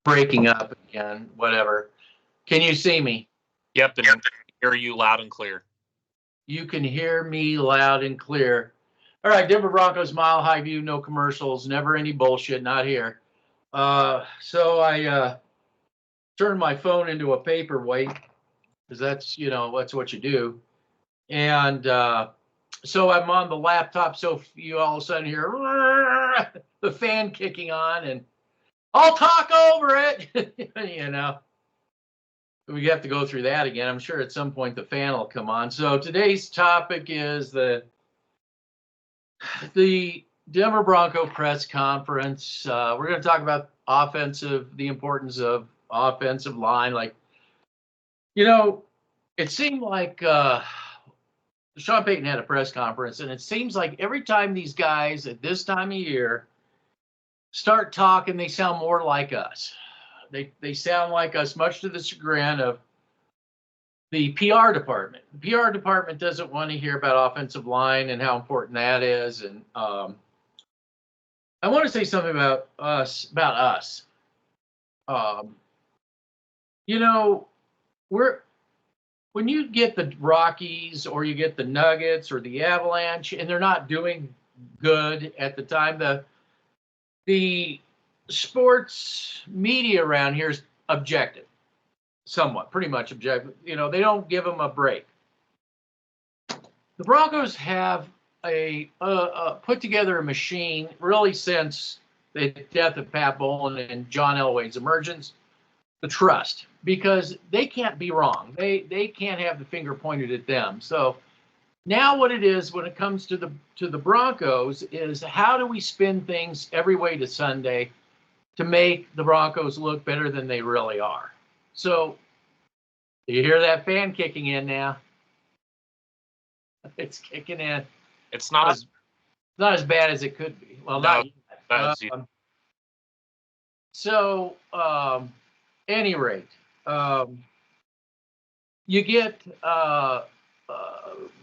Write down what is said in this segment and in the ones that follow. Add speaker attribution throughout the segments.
Speaker 1: breaking up again, whatever. Can you see me?
Speaker 2: Yep, and hear you loud and clear.
Speaker 1: You can hear me loud and clear. All right, Denver Broncos, Mile High View, no commercials, never any bullshit, not here. So I turned my phone into a paperweight because that's what you do. And so I'm on the laptop, so you all of a sudden hear the fan kicking on, and I'll talk over it. We have to go through that again. I'm sure at some point the fan will come on. So today's topic is the Denver Bronco press conference. We're going to talk about the importance of offensive line. It seemed like Sean Payton had a press conference, and it seems like every time these guys at this time of year start talking, they sound more like us. They sound like us, much to the chagrin of the PR department. The PR department doesn't want to hear about offensive line and how important that is. And I want to say something about us. When you get the Rockies or you get the Nuggets or the Avalanche and they're not doing good at the time, the sports media around here is objective, somewhat, pretty much objective. They don't give them a break. The Broncos have put together a machine really since the death of Pat Bowlen and John Elway's emergence, the trust, because they can't be wrong. They can't have the finger pointed at them. So now what it is when it comes to the Broncos is how do we spin things every way to Sunday to make the Broncos look better than they really are. So you hear that fan kicking in now? It's kicking in.
Speaker 2: It's not
Speaker 1: as bad as it could be. Well,
Speaker 2: no,
Speaker 1: not yet. Any rate, you get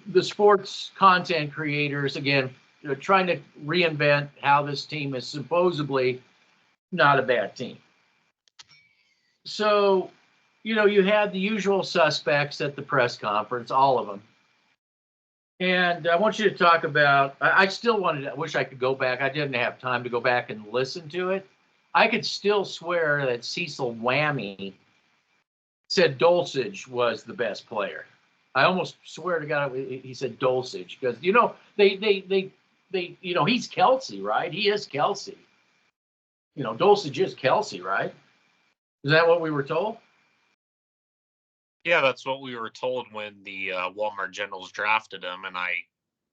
Speaker 1: the sports content creators again trying to reinvent how this team is supposedly not a bad team. So, you had the usual suspects at the press conference, all of them. And I want you to talk about, I wish I could go back. I didn't have time to go back and listen to it. I could still swear that Cecil Whammy said Dulcich was the best player. I almost swear to God he said Dulcich because, he's Kelsey, right? He is Kelsey. Dulcich is Kelsey, right? Is that what we were told?
Speaker 2: Yeah, that's what we were told when the Walmart Generals drafted him,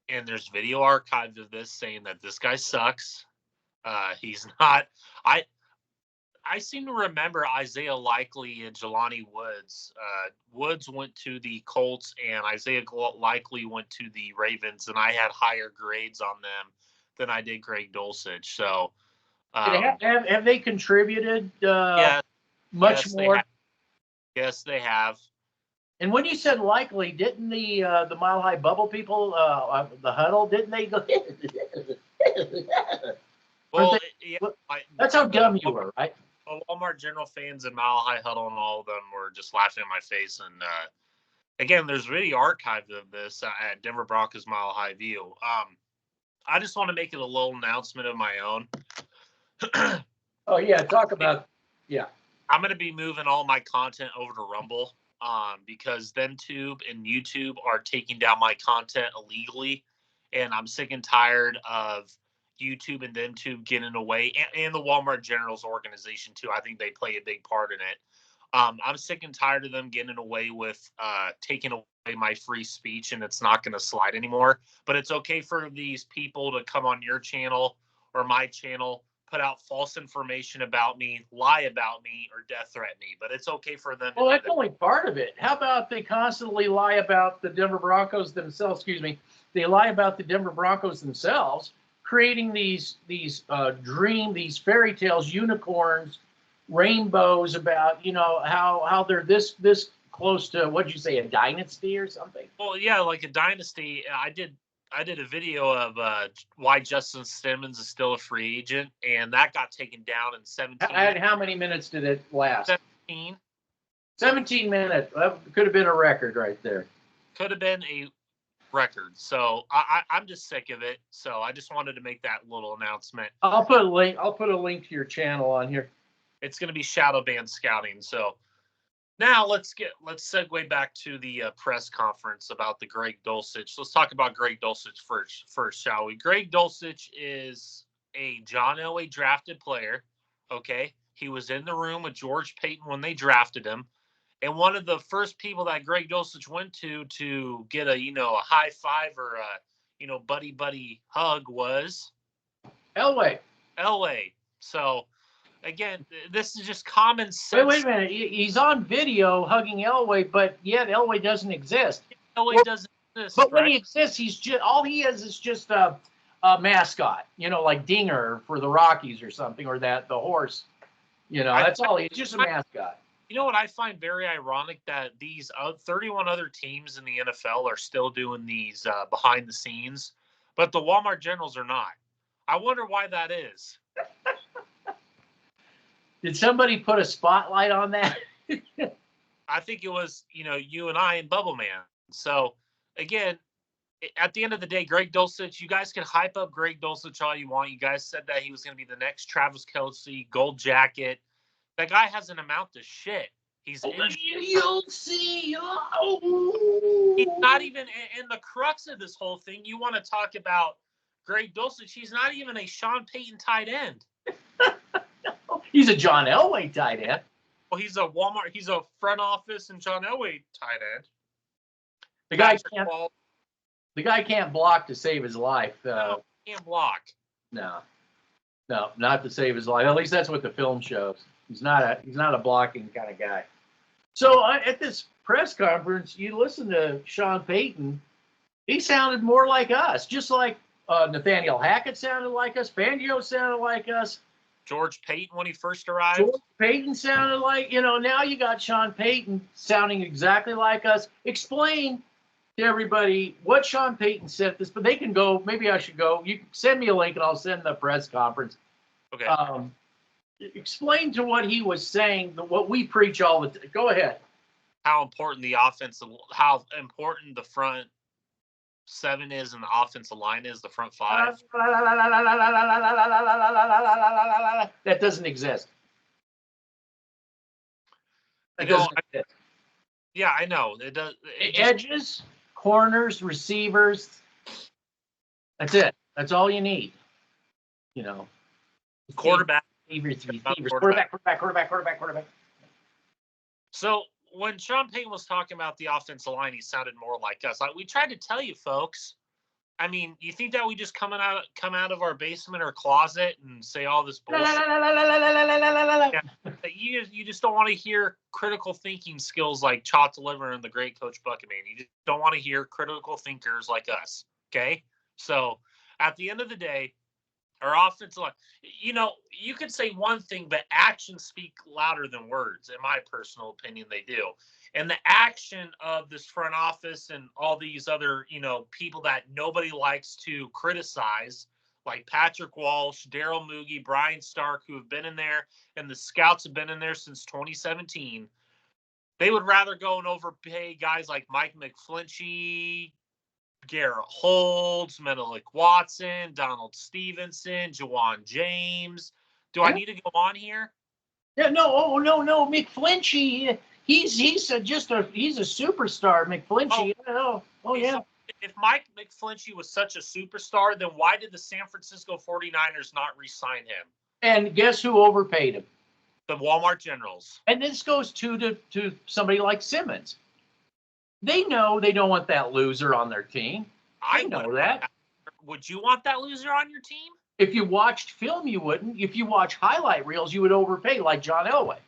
Speaker 2: and there's video archived of this saying that this guy sucks. He's not. I seem to remember Isaiah Likely and Jelani Woods. Woods went to the Colts, and Isaiah Likely went to the Ravens, and I had higher grades on them than I did Greg Dulcich. So,
Speaker 1: have they contributed much more?
Speaker 2: Yes, they have.
Speaker 1: And when you said Likely, didn't the Mile High Bubble people, the huddle, didn't they go?
Speaker 2: Well,
Speaker 1: that's how dumb you were, right?
Speaker 2: Walmart General fans and Mile High Huddle and all of them were just laughing in my face. And again, there's video archived of this at Denver Broncos Mile High View. I just want to make it a little announcement of my own.
Speaker 1: Oh yeah, talk about
Speaker 2: I'm going to be moving all my content over to Rumble. Because ThenTube and YouTube are taking down my content illegally, and I'm sick and tired of YouTube and ThenTube getting away, and the Walmart Generals organization too. I think they play a big part in it. I'm sick and tired of them getting away with taking away my free speech, and it's not going to slide anymore. But it's okay for these people to come on your channel or my channel, put out false information about me, lie about me, or death threaten me. But it's okay for them.
Speaker 1: Well, that's only part of it. How about they constantly lie about the Denver Broncos themselves? Excuse me. They lie about the Denver Broncos themselves, creating these fairy tales, unicorns, rainbows about how they're this close to, what'd you say, a dynasty or something?
Speaker 2: Well, yeah, like a dynasty. I did I did a video of why Justin Simmons is still a free agent, and that got taken down in 17 minutes.
Speaker 1: How many minutes did it last?
Speaker 2: 17.
Speaker 1: 17 minutes. That could have been a record right there.
Speaker 2: Could have been a record. So I'm just sick of it. So I just wanted to make that little announcement.
Speaker 1: I'll put a link to your channel on here.
Speaker 2: It's going to be shadow ban scouting. So now let's segue back to the press conference about the Greg Dulcich. Let's talk about Greg Dulcich first, shall we? Greg Dulcich is a John Elway drafted player. Okay, he was in the room with George Payton when they drafted him. And one of the first people that Greg Dulcich went to get a high five or a buddy hug was
Speaker 1: Elway.
Speaker 2: So again, this is just common sense.
Speaker 1: Wait a minute. He's on video hugging Elway, but yet Elway doesn't exist.
Speaker 2: Elway doesn't exist.
Speaker 1: But when he exists, all he is just a mascot. Like Dinger for the Rockies or something, or the horse. That's all. He's just a mascot.
Speaker 2: You know what I find very ironic, that these 31 other teams in the NFL are still doing these behind the scenes, but the Walmart Generals are not. I wonder why that is.
Speaker 1: Did somebody put a spotlight on that?
Speaker 2: I think it was, you and I and Bubble Man. So again, at the end of the day, Greg Dulcich, you guys can hype up Greg Dulcich all you want. You guys said that he was going to be the next Travis Kelce, gold jacket. That guy hasn't amounted to shit. He's
Speaker 1: you'll see.
Speaker 2: He's not even in the crux of this whole thing. You want to talk about Greg Dulcich? He's not even a Sean Payton tight end.
Speaker 1: He's a John Elway tight end.
Speaker 2: Well, he's a Walmart. He's a front office and John Elway tight end.
Speaker 1: The guy can't block to save his life.
Speaker 2: No, he can't block.
Speaker 1: No, not to save his life. At least that's what the film shows. He's not a blocking kind of guy. So at this press conference, you listen to Sean Payton. He sounded more like us, just like Nathaniel Hackett sounded like us. Fangio sounded like us.
Speaker 2: George Payton when he first arrived.
Speaker 1: George Payton sounded like, now you got Sean Payton sounding exactly like us. Explain to everybody what Sean Payton said this, but they can go. Maybe I should go. You can send me a link and I'll send the press conference.
Speaker 2: Okay.
Speaker 1: Explain to what he was saying, what we preach all the time. Go ahead.
Speaker 2: How important how important the front seven is and the offensive line is, the front five.
Speaker 1: That doesn't exist. Doesn't exist.
Speaker 2: Yeah, I know. It does.
Speaker 1: Edges, corners, receivers. That's it. That's all you need.
Speaker 2: Quarterback.
Speaker 1: Quarterback.
Speaker 2: So when Sean Payton was talking about the offensive line, he sounded more like us. We tried to tell you folks. I mean, you think that we just come out of our basement or closet and say all this bullshit? Yeah. You just don't want to hear critical thinking skills like Chop Deliver and the great Coach Buckingham. You just don't want to hear critical thinkers like us. Okay, so at the end of the day, our offensive line, you could say one thing, but actions speak louder than words. In my personal opinion, they do. And the action of this front office and all these other, people that nobody likes to criticize, like Patrick Walsh, Daryl Mugie, Brian Stark, who have been in there, and the scouts have been in there since 2017. They would rather go and overpay guys like Mike McFlinchie, Garrett Holds, Menelik Watson, Donald Stevenson, Jawan James. Do I need to go on here?
Speaker 1: Yeah, no, no. McFlinchie, he's a superstar. McFlinchie. Yeah.
Speaker 2: If Mike McFlinchie was such a superstar, then why did the San Francisco 49ers not re-sign him?
Speaker 1: And guess who overpaid him?
Speaker 2: The Walmart Generals.
Speaker 1: And this goes to somebody like Simmons. They know they don't want that loser on their team. I know that.
Speaker 2: Would you want that loser on your team?
Speaker 1: If you watched film, you wouldn't. If you watch highlight reels, you would overpay like John Elway.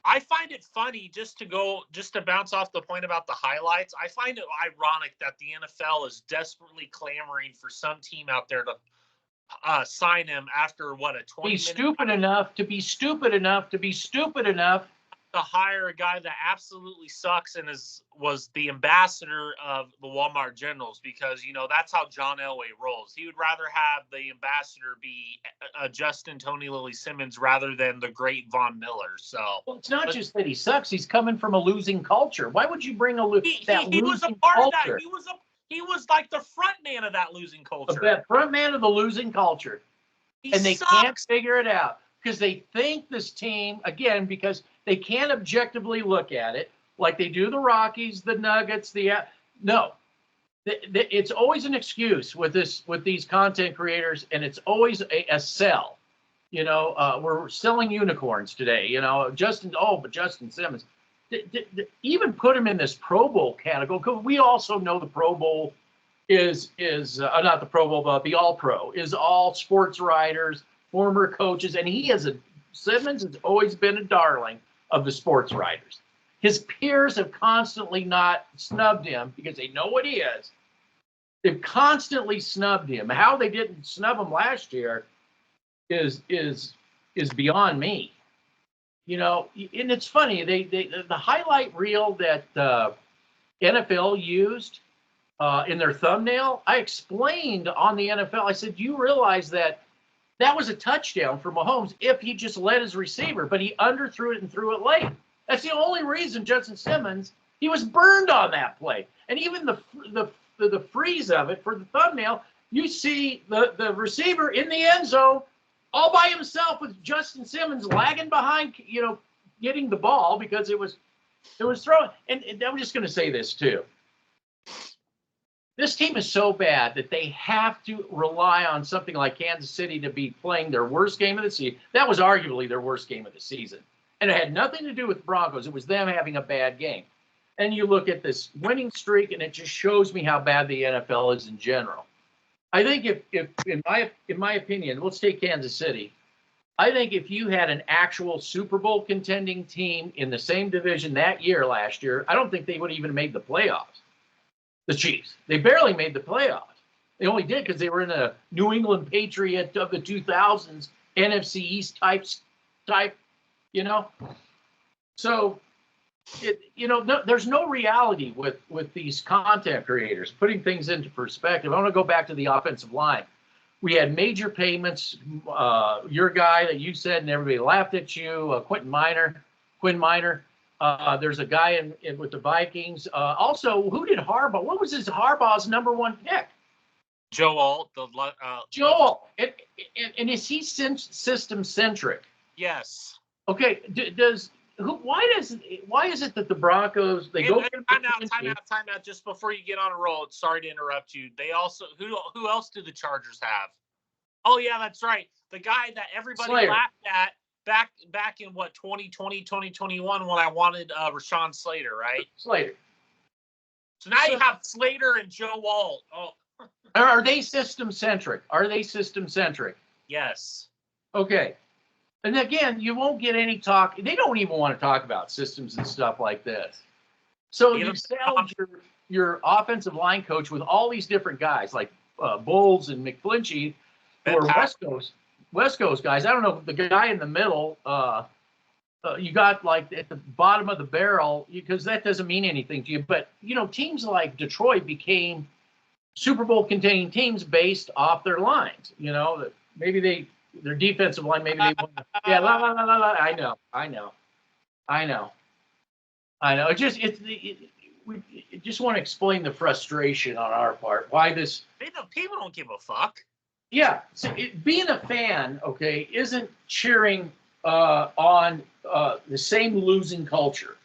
Speaker 2: I find it funny just to bounce off the point about the highlights. I find it ironic that the NFL is desperately clamoring for some team out there to sign him after a 20-minute.
Speaker 1: Be stupid enough to be stupid enough to be stupid enough
Speaker 2: to hire a guy that absolutely sucks and was the ambassador of the Walmart Generals, because that's how John Elway rolls. He would rather have the ambassador be Justin Tony Lily Simmons rather than the great Von Miller. So
Speaker 1: it's not just that he sucks; he's coming from a losing culture. Why would you bring
Speaker 2: he was a part of that. He was like the front man of that losing culture.
Speaker 1: The front man of the losing culture, and they can't figure it out. Because they think this team, again, because they can't objectively look at it like they do the Rockies, the Nuggets, no. It's always an excuse with these content creators, and it's always a sell. We're selling unicorns today. But Justin Simmons. Even put him in this Pro Bowl category, because we also know the Pro Bowl is not the Pro Bowl, but the All-Pro is all sports writers, former coaches, and Simmons has always been a darling of the sports writers. His peers have constantly not snubbed him because they know what he is. They've constantly snubbed him. How they didn't snub him last year is beyond me. And it's funny, the highlight reel that NFL used in their thumbnail, I explained on the NFL. I said, do you realize that was a touchdown for Mahomes if he just led his receiver, but he underthrew it and threw it late. That's the only reason Justin Simmons, he was burned on that play. And even the freeze of it for the thumbnail, you see the receiver in the end zone all by himself with Justin Simmons lagging behind, getting the ball because it was thrown. And I'm just going to say this too. This team is so bad that they have to rely on something like Kansas City to be playing their worst game of the season. That was arguably their worst game of the season. And it had nothing to do with Broncos. It was them having a bad game. And you look at this winning streak, and it just shows me how bad the NFL is in general. I think if in my opinion, let's take Kansas City. I think if you had an actual Super Bowl contending team in the same division last year, I don't think they would have even made the playoffs. The Chiefs. They barely made the playoffs. They only did because they were in a New England Patriot of the 2000s, NFC East type. So, there's no reality with these content creators. Putting things into perspective, I want to go back to the offensive line. We had major payments. Your guy that you said and everybody laughed at you, Quinn Minor. There's a guy in with the Vikings. Also, who did Harbaugh? What was Harbaugh's number one pick?
Speaker 2: Joe Alt.
Speaker 1: Joe. And is he system centric?
Speaker 2: Yes.
Speaker 1: Okay. Why is it that the Broncos
Speaker 2: time out just before you get on a roll? Sorry to interrupt you. They also who else do the Chargers have? Oh yeah, that's right. The guy that everybody laughed at back in 2020, 2021 when I wanted Rashawn Slater, right?
Speaker 1: Slater.
Speaker 2: So now you have Slater and Joe Alt. Oh.
Speaker 1: Are they system centric?
Speaker 2: Yes. Okay.
Speaker 1: And again, you won't get any talk. They don't even want to talk about systems and stuff like this. So you sell your offensive line coach with all these different guys like Bowles and McFlinchy, who are West Coast guys. I don't know, the guy in the middle, you got like at the bottom of the barrel, because that doesn't mean anything to you. But, teams like Detroit became Super Bowl containing teams based off their lines. Maybe their defensive line, maybe they won. Yeah, I know. We just want to explain the frustration on our part. Why this?
Speaker 2: People don't give a fuck.
Speaker 1: Yeah, so being a fan, okay, isn't cheering on the same losing culture.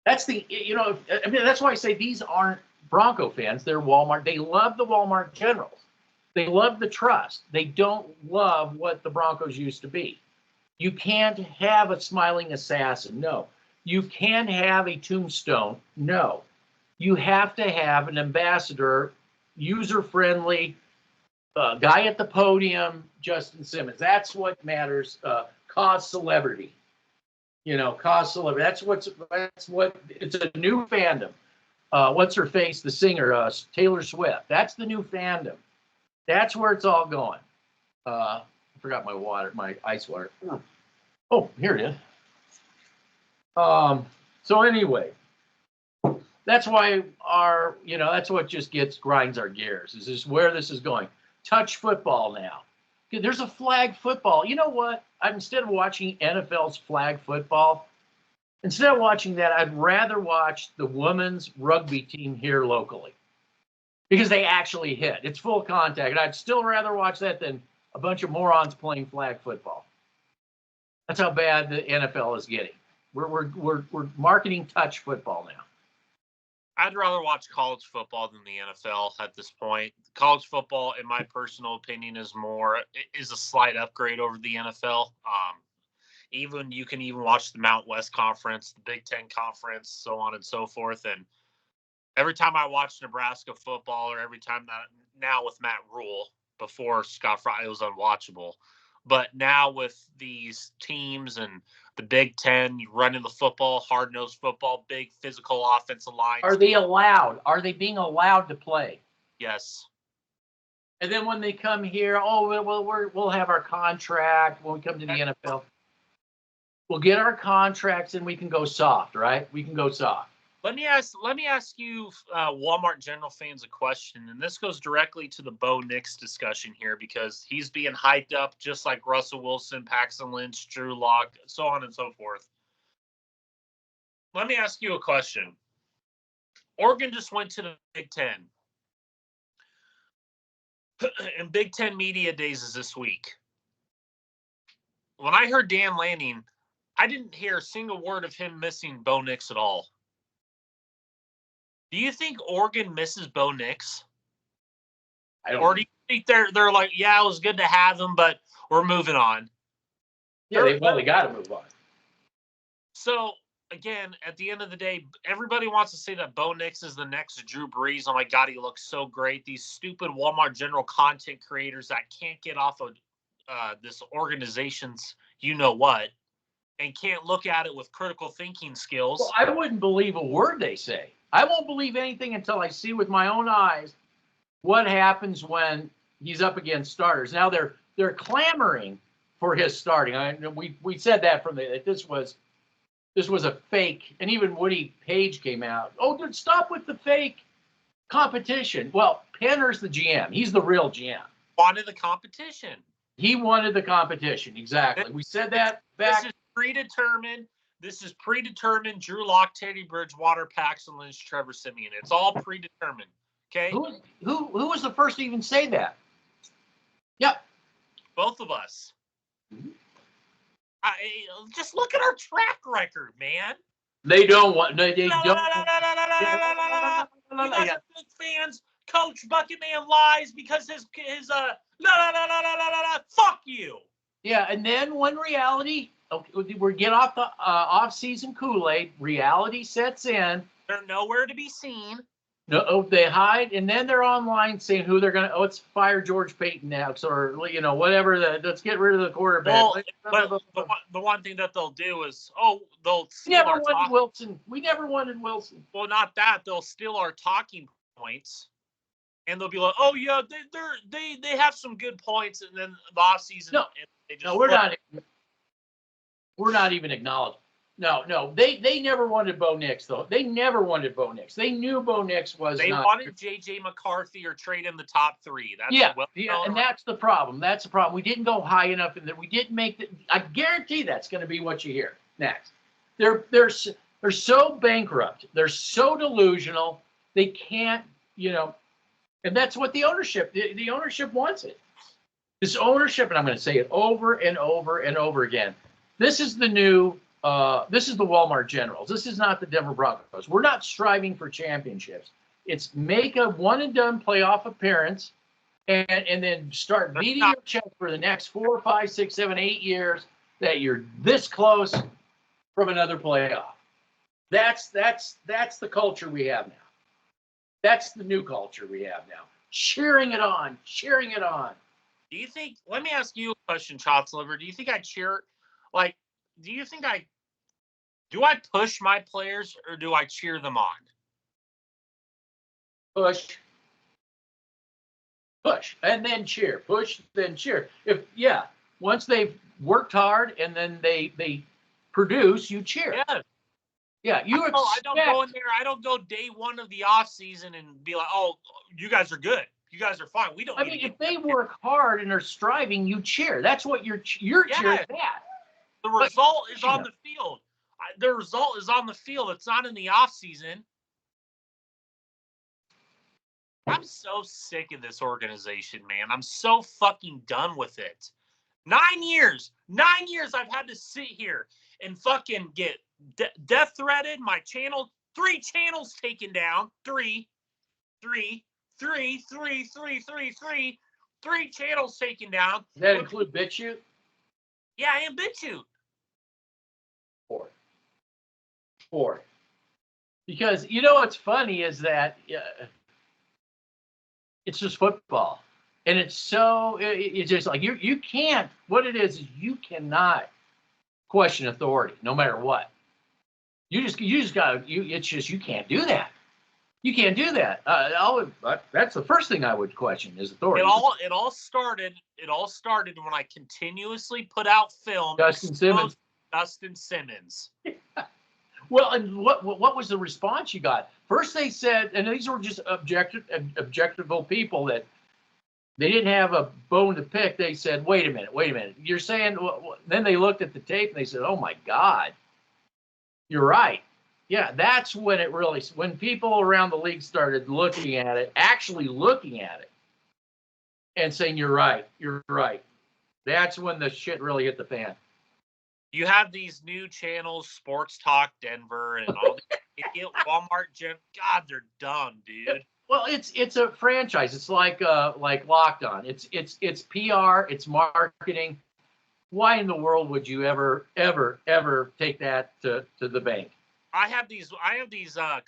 Speaker 1: That's that's why I say these aren't Bronco fans. They're Walmart. They love the Walmart Generals. They love the trust. They don't love what the Broncos used to be. You can't have a smiling assassin. No. You can't have a tombstone. No. You have to have an ambassador, user-friendly, guy at the podium, Justin Simmons. That's what matters. Cause celebrity. Cause celebrity. That's what. It's a new fandom. What's her face? The singer, Taylor Swift. That's the new fandom. That's where it's all going. I forgot my ice water. Oh, here it is. So anyway, that's why that's what just grinds our gears. Is this where this is going? Touch football now. There's a flag football. You know what? Instead of watching NFL's flag football, instead of watching that, I'd rather watch the women's rugby team here locally because they actually hit. It's full contact. And I'd still rather watch that than a bunch of morons playing flag football. That's how bad the NFL is getting. We're marketing touch football now.
Speaker 2: I'd rather watch college football than the NFL at this point. College football, in my personal opinion, is a slight upgrade over the NFL. Even you can even watch the Mount West Conference, the Big Ten Conference, so on and so forth. And every time I watch Nebraska football, or every time now with Matt Rule, before Scott Fry, it was unwatchable. But now with these teams and the Big Ten, you running the football, hard-nosed football, big physical offensive lines.
Speaker 1: Are they allowed? Are they being allowed to play?
Speaker 2: Yes.
Speaker 1: And then when they come here, we'll have our contract when we come to the NFL. We'll get our contracts and we can go soft, right? We can go soft.
Speaker 2: Let me ask you, Walmart General fans, a question, and this goes directly to the Bo Nix discussion here because he's being hyped up just like Russell Wilson, Paxton Lynch, Drew Lock, so on and so forth. Let me ask you a question. Oregon just went to the Big Ten, and Big Ten Media Days is this week. When I heard Dan Lanning, I didn't hear a single word of him missing Bo Nix at all. Do you think Oregon misses Bo Nix? Or do you think they're like, yeah, it was good to have him, but we're moving on?
Speaker 1: Yeah, they got to move on.
Speaker 2: So, again, at the end of the day, everybody wants to say that Bo Nix is the next Drew Brees. Oh, my God, he looks so great. These stupid Walmart General content creators that can't get off of this organization's you-know-what and can't look at it with critical thinking skills.
Speaker 1: Well, I wouldn't believe a word they say. I won't believe anything until I see with my own eyes what happens when he's up against starters. Now they're clamoring for his starting. We said that that this was a fake, and even Woody Page came out. Oh, dude, stop with the fake competition. Well, Penner's the GM. He's the real GM.
Speaker 2: Wanted the competition.
Speaker 1: He wanted the competition. Exactly. We said that back.
Speaker 2: This is predetermined. Drew Lock, Teddy Bridgewater, Paxton Lynch, Trevor Siemian. It's all predetermined. Okay.
Speaker 1: Who was the first to even say that? Yep.
Speaker 2: Both of us. Mm-hmm. Just look at our track record, man.
Speaker 1: They don't want. They don't.
Speaker 2: You guys are big fans. Coach Bucketman lies because his fuck you.
Speaker 1: Yeah, and then when reality, we get off the off-season Kool-Aid, reality sets in.
Speaker 2: They're nowhere to be seen.
Speaker 1: No, they hide, and then they're online saying who they're going to. Let's fire George Payton next, or whatever. Let's get rid of the quarterback.
Speaker 2: Well, but the one thing that they'll do is, they'll steal
Speaker 1: never wanted Wilson. We never wanted Wilson.
Speaker 2: Well, not that. They'll steal our talking points, and they'll be like, oh yeah, they have some good points, and then the offseason.
Speaker 1: We're not even acknowledging. No, they never wanted Bo Nix, though. They never wanted Bo Nix. They knew Bo Nix was
Speaker 2: They wanted J.J. McCarthy or trade in the top 3.
Speaker 1: And that's the problem. That's the problem. We didn't go high enough, and we didn't make I guarantee that's going to be what you hear next. They're so bankrupt. They're so delusional. They can't, and that's what the ownership wants it. This ownership, and I'm going to say it over and over and over again. This is the new. This is the Walmart Generals. This is not the Denver Broncos. We're not striving for championships. It's make a one-and-done playoff appearance and then start beating your chest for the next 4, 5, 6, 7, 8 years that you're this close from another playoff. That's the culture we have now. That's the new culture we have now. Cheering it on.
Speaker 2: Do you think, let me ask you a question, Chops Liver. Do you think I cheer, do I push my players or do I cheer them on?
Speaker 1: Push, and then cheer. Push, then cheer. Once they've worked hard and then they produce, you cheer.
Speaker 2: Yeah,
Speaker 1: Yeah, you expect.
Speaker 2: I don't go in there. I don't go day one of the off season and be like, "Oh, you guys are good. You guys are fine. We don't."
Speaker 1: I mean, if they work hard and are striving, you cheer. That's what you're cheering at.
Speaker 2: The result is on the field. The result is on the field. It's not in the off season. I'm so sick of this organization, man. I'm so fucking done with it. 9 years. 9 years I've had to sit here and fucking get death threatened. My channel, 3 channels taken down. 3 channels taken down.
Speaker 1: Does that include BitChute?
Speaker 2: Yeah, and BitChute.
Speaker 1: 4. Because you know what's funny is that it's just football, and it's so it's just like you can't. What it is you cannot question authority, no matter what. You just got it's just you can't do that. You can't do that. That's the first thing I would question is authority.
Speaker 2: It all started when I continuously put out film.
Speaker 1: Justin Simmons. Well, and what was the response you got? First they said, and these were just objectionable people that they didn't have a bone to pick. They said, wait a minute. You're saying, then they looked at the tape and they said, oh my God, you're right. Yeah, that's when when people around the league started looking at it, actually looking at it and saying, you're right. That's when the shit really hit the fan.
Speaker 2: You have these new channels, Sports Talk Denver, and all the Walmart gym. God, they're dumb, dude.
Speaker 1: Well, it's a franchise. It's like Locked On. It's PR. It's marketing. Why in the world would you ever take that to the bank?
Speaker 2: I have these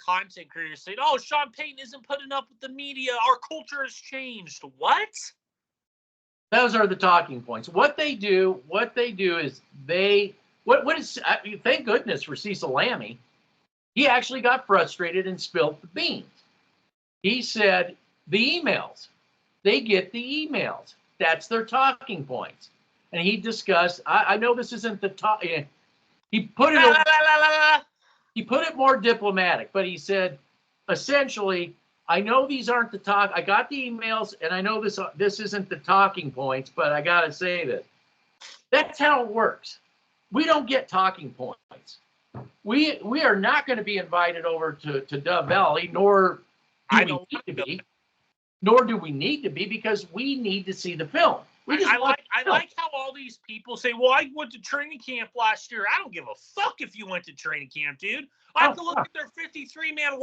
Speaker 2: content creators saying, "Oh, Sean Payton isn't putting up with the media. Our culture has changed." What?
Speaker 1: Those are the talking points. What they do is thank goodness for Cecil Lammey. He actually got frustrated and spilled the beans. He said the emails, they get the emails. That's their talking points. And he discussed, I know this isn't the top, he put it more diplomatic, but he said, essentially, I know these aren't the talk. I got the emails, and I know this isn't the talking points, but I got to say this. That's how it works. We don't get talking points. We are not going to be invited over to Dove Valley, nor do we need to be because we need to see the film.
Speaker 2: I like how all these people say, well, I went to training camp last year. I don't give a fuck if you went to training camp, dude. I have to look at their 53-man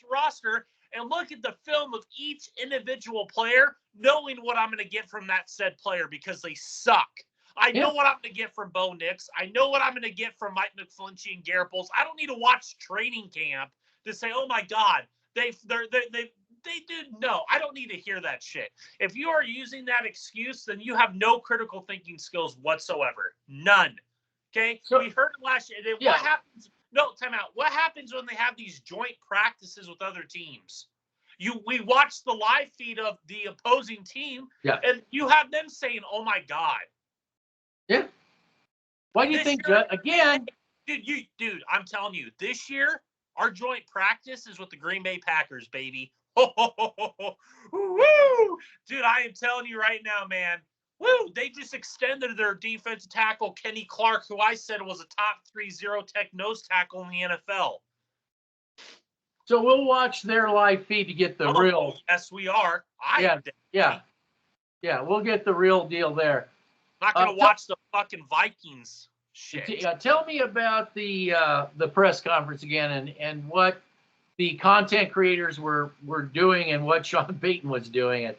Speaker 2: roster and look at the film of each individual player, knowing what I'm going to get from that said player because they suck. I know what I'm going to get from Bo Nix. I know what I'm going to get from Mike McFlinchie and Garrett Bowles. I don't need to watch training camp to say, oh my God, they did. No, I don't need to hear that shit. If you are using that excuse, then you have no critical thinking skills whatsoever. None. Okay? So we heard it last year. What happens? No, time out. What happens when they have these joint practices with other teams? We watch the live feed of the opposing team, and you have them saying, "Oh my God."
Speaker 1: Yeah. Why do you think? Again,
Speaker 2: dude, I'm telling you, this year our joint practice is with the Green Bay Packers, baby. Woo! Dude, I am telling you right now, man. Woo! They just extended their defensive tackle, Kenny Clark, who I said was a top 3 zero-tech nose tackle in the NFL.
Speaker 1: So we'll watch their live feed to get the real.
Speaker 2: Yes, we are.
Speaker 1: Yeah, we'll get the real deal there.
Speaker 2: I'm not going to watch the fucking Vikings shit.
Speaker 1: Tell me about the press conference again and what the content creators were doing and what Sean Payton was doing.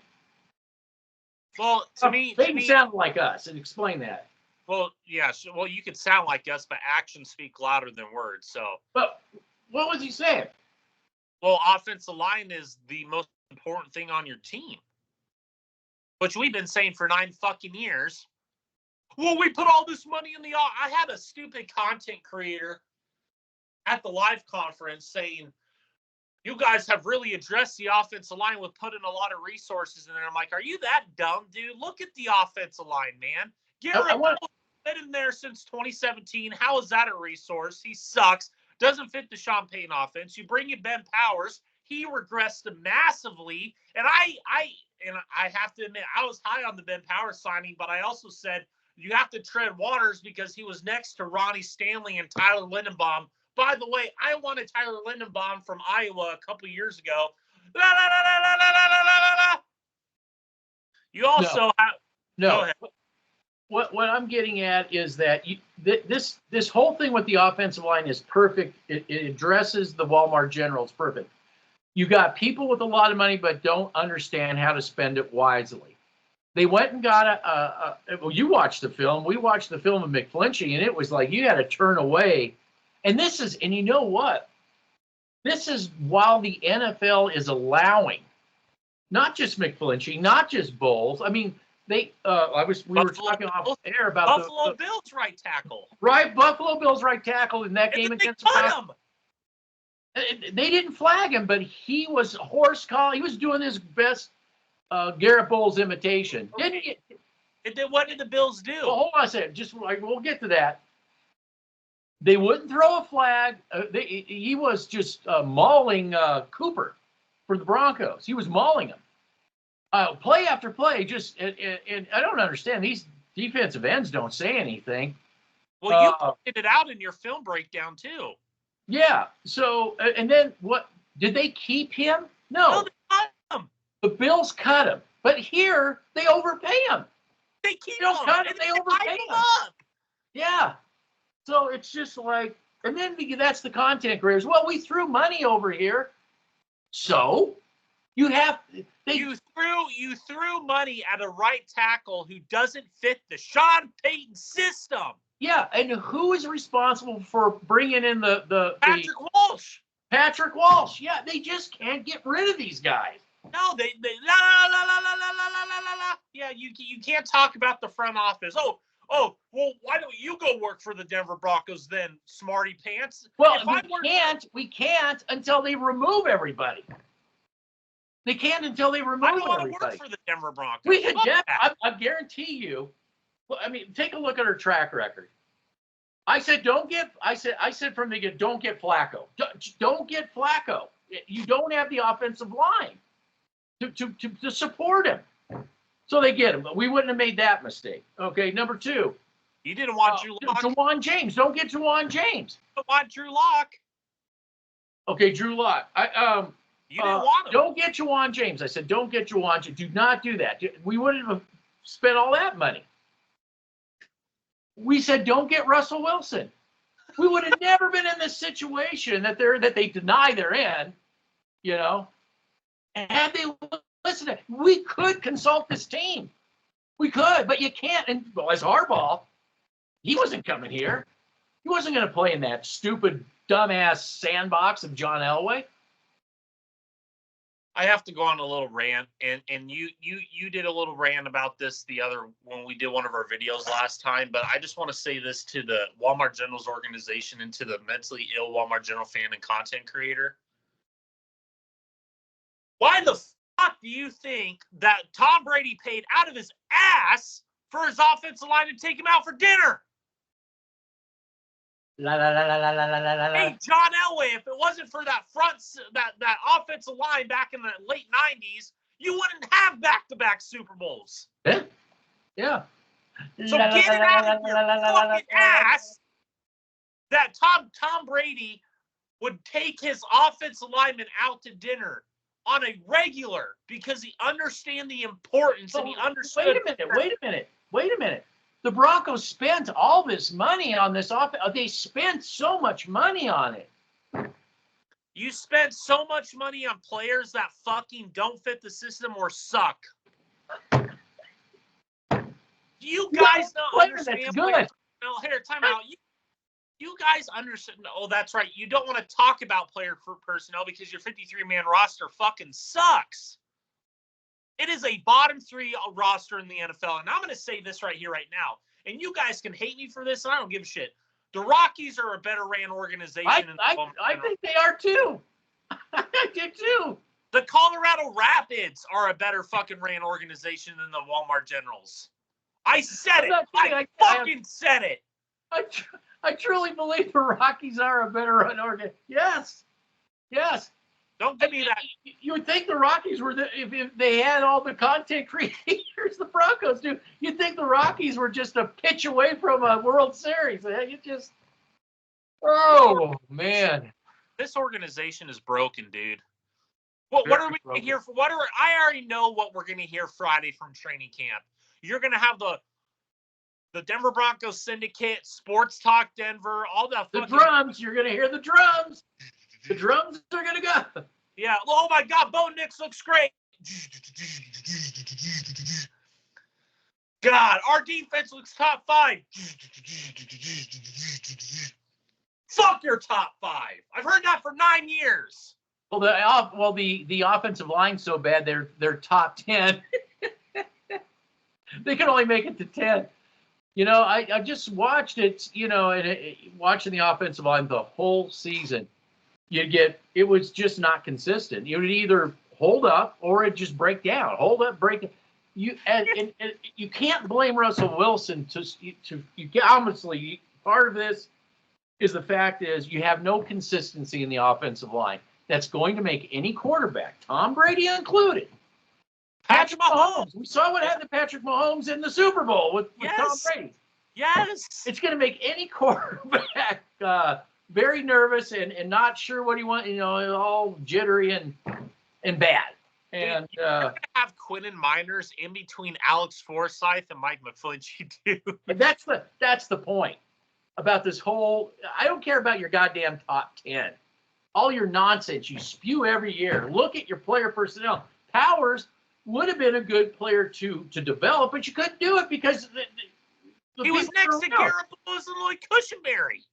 Speaker 2: Well, to me,
Speaker 1: Payton sounded like us, and explain that.
Speaker 2: Well, yeah. Well, you could sound like us, but actions speak louder than words. So.
Speaker 1: But what was he saying?
Speaker 2: Well, offensive line is the most important thing on your team, which we've been saying for 9 fucking years. Well, we put all this money in the. I had a stupid content creator at the live conference saying, you guys have really addressed the offensive line with putting a lot of resources in there. I'm like, are you that dumb, dude? Look at the offensive line, man. Garrett Bowles been in there since 2017. How is that a resource? He sucks. Doesn't fit the Sean Payton offense. You bring in Ben Powers. He regressed massively. And I have to admit, I was high on the Ben Powers signing, but I also said you have to tread waters because he was next to Ronnie Stanley and Tyler Lindenbaum. By the way, I wanted Tyler Lindenbaum from Iowa a couple years ago. You also have
Speaker 1: no.
Speaker 2: Go ahead.
Speaker 1: What I'm getting at is that this whole thing with the offensive line is perfect. It addresses the Walmart Generals perfect. You got people with a lot of money but don't understand how to spend it wisely. They went and got well, you watched the film. We watched the film of McFlinchie, and it was like you had to turn away. And you know what? This is while the NFL is allowing, not just McFlinchie, not just Bowles. I mean, we were talking off air about
Speaker 2: Buffalo Bills right tackle.
Speaker 1: Right, Buffalo Bills right tackle in that game against the Broncos. They didn't flag him, but he was horse calling. He was doing his best Garrett Bowles imitation.
Speaker 2: Okay. What did the Bills do?
Speaker 1: Well, hold on a second. We'll get to that. They wouldn't throw a flag. He was just mauling Cooper for the Broncos. He was mauling him. Play after play, and I don't understand. These defensive ends don't say anything.
Speaker 2: Well, you pointed it out in your film breakdown, too.
Speaker 1: Yeah. So, and then what? Did they keep him? No.
Speaker 2: They cut him.
Speaker 1: The Bills cut him. But here, they overpay him.
Speaker 2: They keep
Speaker 1: him.
Speaker 2: Cut him.
Speaker 1: They overpay him. Yeah. So it's just like, and then that's the content creators. Well, we threw money over here. So you have
Speaker 2: you threw money at a right tackle who doesn't fit the Sean Payton system.
Speaker 1: Yeah, and who is responsible for bringing in the
Speaker 2: Patrick Walsh?
Speaker 1: Patrick Walsh. Yeah, they just can't get rid of these guys.
Speaker 2: No, they la la la la la la la la la. Yeah, you can't talk about the front office. Oh, well, why don't you go work for the Denver Broncos then, smarty pants?
Speaker 1: Well, we can't until they remove everybody. They can't until they remove everybody.
Speaker 2: I don't want to work for the Denver Broncos.
Speaker 1: We can I guarantee you. Well, I mean, take a look at her track record. I said from the beginning, don't get Flacco. Don't get Flacco. You don't have the offensive line to support him. So they get him, but we wouldn't have made that mistake. Okay, number 2.
Speaker 2: You didn't want Drew Lock.
Speaker 1: Jawan James. Don't get Jawan James.
Speaker 2: You don't want Drew Lock.
Speaker 1: Okay, Drew Lock.
Speaker 2: You didn't want him.
Speaker 1: Don't get Jawan James. I said don't get Jawan James. Do not do that. We wouldn't have spent all that money. We said don't get Russell Wilson. We would have never been in this situation that they deny they're in, you know. And had they listened, we could consult this team. We could, but you can't. And well, as Harbaugh, he wasn't coming here. He wasn't going to play in that stupid, dumbass sandbox of John Elway.
Speaker 2: I have to go on a little rant, and you did a little rant about this when we did one of our videos last time, but I just want to say this to the Walmart Generals organization and to the mentally ill Walmart General fan and content creator. Why the fuck do you think that Tom Brady paid out of his ass for his offensive line to take him out for dinner? Hey, John Elway, if it wasn't for that that offensive line back in the late 90s, you wouldn't have back-to-back Super Bowls.
Speaker 1: Yeah.
Speaker 2: So get it out of your fucking ass that Tom Brady would take his offensive lineman out to dinner on a regular because he understands the importance and he understood.
Speaker 1: Wait a minute. The Broncos spent all this money on this offense. They spent so much money on it.
Speaker 2: You spent so much money on players that fucking don't fit the system or suck. You guys don't understand.
Speaker 1: That's good.
Speaker 2: Well, here, time out. You guys understand. Oh, that's right. You don't want to talk about player personnel because your 53-man roster fucking sucks. It is a bottom 3 roster in the NFL. And I'm going to say this right here, right now. And you guys can hate me for this, and I don't give a shit. The Rockies are a better ran organization.
Speaker 1: I think they are too. I do too.
Speaker 2: The Colorado Rapids are a better fucking ran organization than the Walmart Generals. I said it. I fucking said it.
Speaker 1: I truly believe the Rockies are a better run organization. Yes.
Speaker 2: Don't give me that.
Speaker 1: You would think the Rockies were if they had all the content creators the Broncos do. You'd think the Rockies were just a pitch away from a World Series. Oh man,
Speaker 2: this organization is broken, dude. What are we going to hear for? I already know what we're going to hear Friday from training camp. You're going to have the Denver Broncos syndicate, Sports Talk Denver, all that.
Speaker 1: The drums. You're going to hear the drums. The drums are going to go.
Speaker 2: Yeah. Oh my God, Bo Nix looks great. God, our defense looks top 5. Fuck your top 5. I've heard that for 9 years.
Speaker 1: Well, the offensive line's so bad they're top 10. They can only make it to 10. You know, I just watched it. You know, and watching the offensive line the whole season, it was just not consistent. You would either hold up or it just break down. Hold up, break. You can't blame Russell Wilson honestly. Part of this is the fact is you have no consistency in the offensive line. That's going to make any quarterback, Tom Brady included. Patrick Mahomes. We saw what happened to Patrick Mahomes in the Super Bowl with Tom Brady.
Speaker 2: Yes.
Speaker 1: It's going to make any quarterback very nervous and not sure what he wants, all jittery and bad. And
Speaker 2: you're going to have Quinton Miners in between Alex Forsythe and Mike McGlinchey, too.
Speaker 1: And that's the point about this whole – I don't care about your goddamn top 10. All your nonsense you spew every year. Look at your player personnel. Powers would have been a good player to develop, but you couldn't do it because
Speaker 2: he was next to Garrett Bowles and Lloyd Cushenberry.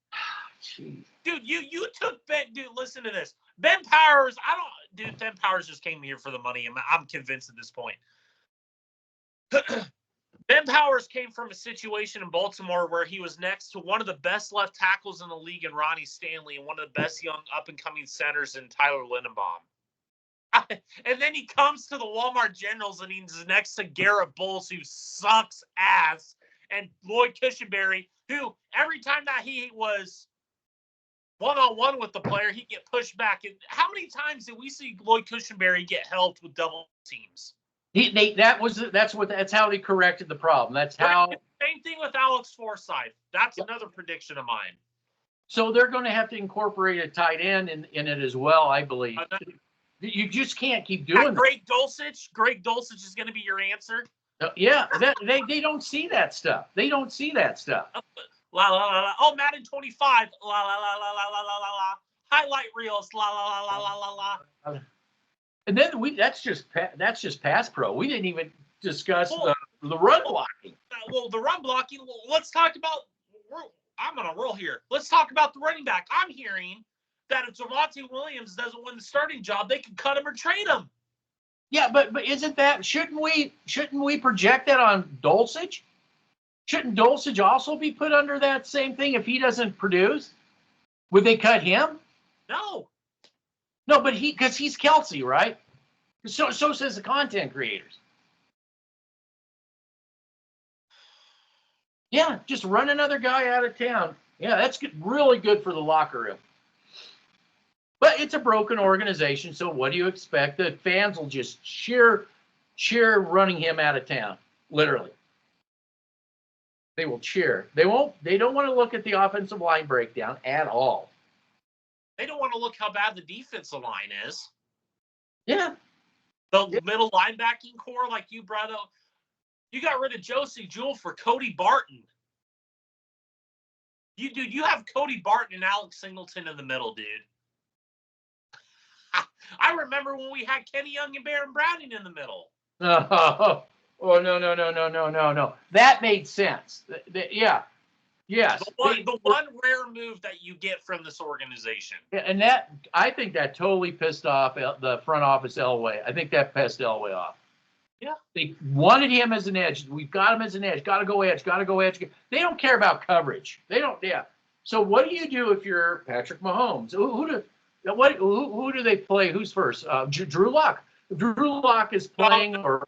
Speaker 1: Jeez.
Speaker 2: Dude, you took Ben. Dude, listen to this. Ben Powers. Ben Powers just came here for the money. I'm convinced at this point. Ben Powers came from a situation in Baltimore where he was next to one of the best left tackles in the league in Ronnie Stanley and one of the best young up-and-coming centers in Tyler Lindenbaum. And then he comes to the Walmart Generals and he's next to Garrett Bowles, who sucks ass, and Lloyd Cushenberry, who every time that he was one-on-one with the player, he'd get pushed back. And how many times did we see Lloyd Cushenberry get helped with double teams?
Speaker 1: That's how they corrected the problem. That's how.
Speaker 2: Same thing with Alex Forsythe. That's another prediction of mine.
Speaker 1: So they're going to have to incorporate a tight end in it as well, I believe. You just can't keep doing that.
Speaker 2: Greg Dulcich is going to be your answer.
Speaker 1: Yeah, they don't see that stuff. They don't see that stuff.
Speaker 2: La la la la. Oh, Madden 25. La la la la la la la la. Highlight reels. La la la la la la.
Speaker 1: And then that's just pass pro. We didn't even discuss the run blocking.
Speaker 2: Well, the run blocking. Let's talk about. I'm on a roll here. Let's talk about the running back. I'm hearing that if Javonte Williams doesn't win the starting job, they can cut him or trade him.
Speaker 1: Yeah, but isn't that shouldn't we project that on Dulcich? Shouldn't Dulcich also be put under that same thing if he doesn't produce? Would they cut him?
Speaker 2: No.
Speaker 1: No, but because he's Kelsey, right? So says the content creators. Yeah, just run another guy out of town. Yeah, that's really good for the locker room. But it's a broken organization, so what do you expect? The fans will just cheer running him out of town, literally. They will cheer. They don't want to look at the offensive line breakdown at all.
Speaker 2: They don't want to look how bad the defensive line is.
Speaker 1: Yeah.
Speaker 2: The middle linebacking core, like you brought up, you got rid of Josie Jewell for Cody Barton. You have Cody Barton and Alex Singleton in the middle, dude. I remember when we had Kenny Young and Baron Browning in the middle.
Speaker 1: Oh no. That made sense. Yeah. Yes.
Speaker 2: The one rare move that you get from this organization.
Speaker 1: And I think that totally pissed off the front office Elway. I think that pissed Elway off.
Speaker 2: Yeah.
Speaker 1: They wanted him as an edge. We've got him as an edge. Got to go edge. They don't care about coverage. They don't. Yeah. So what do you do if you're Patrick Mahomes? Who do they play? Who's first? Drew Lock. Drew Lock is playing, or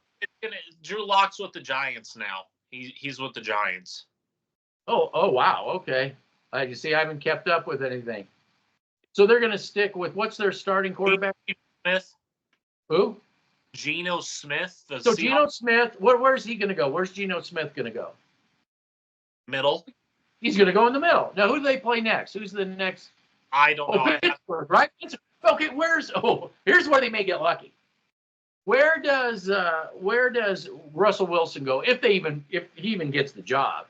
Speaker 2: Drew Lock's with the Giants now. He's with the Giants.
Speaker 1: Oh, wow. Okay. You see, I haven't kept up with anything. So they're going to stick with what's their starting quarterback?
Speaker 2: Smith.
Speaker 1: Who?
Speaker 2: Geno Smith.
Speaker 1: So Geno Smith, where's he going to go? Where's Geno Smith going to go?
Speaker 2: Middle.
Speaker 1: He's going to go in the middle. Now, who do they play next? Who's the next?
Speaker 2: I don't know.
Speaker 1: Pittsburgh, right? Okay, here's where they may get lucky. Where does Russell Wilson go if he even gets the job?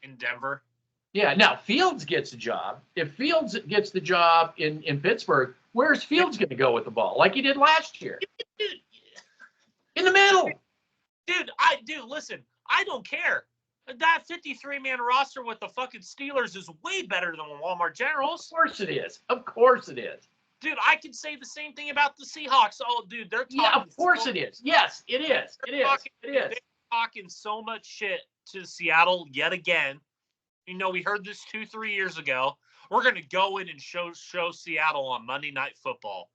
Speaker 2: In Denver.
Speaker 1: Yeah. Now Fields gets the job. If Fields gets the job in Pittsburgh, where's Fields going to go with the ball like he did last year? In the middle.
Speaker 2: Dude, listen. I don't care. That 53-man roster with the fucking Steelers is way better than Walmart Generals.
Speaker 1: Of course it is. Of course it is.
Speaker 2: Dude, I could say the same thing about the Seahawks. Oh, dude, they're talking.
Speaker 1: Yeah, of course it is. Yes, it is.
Speaker 2: They're talking so much shit to Seattle yet again. You know, we heard this 2-3 years ago. We're going to go in and show Seattle on Monday Night Football.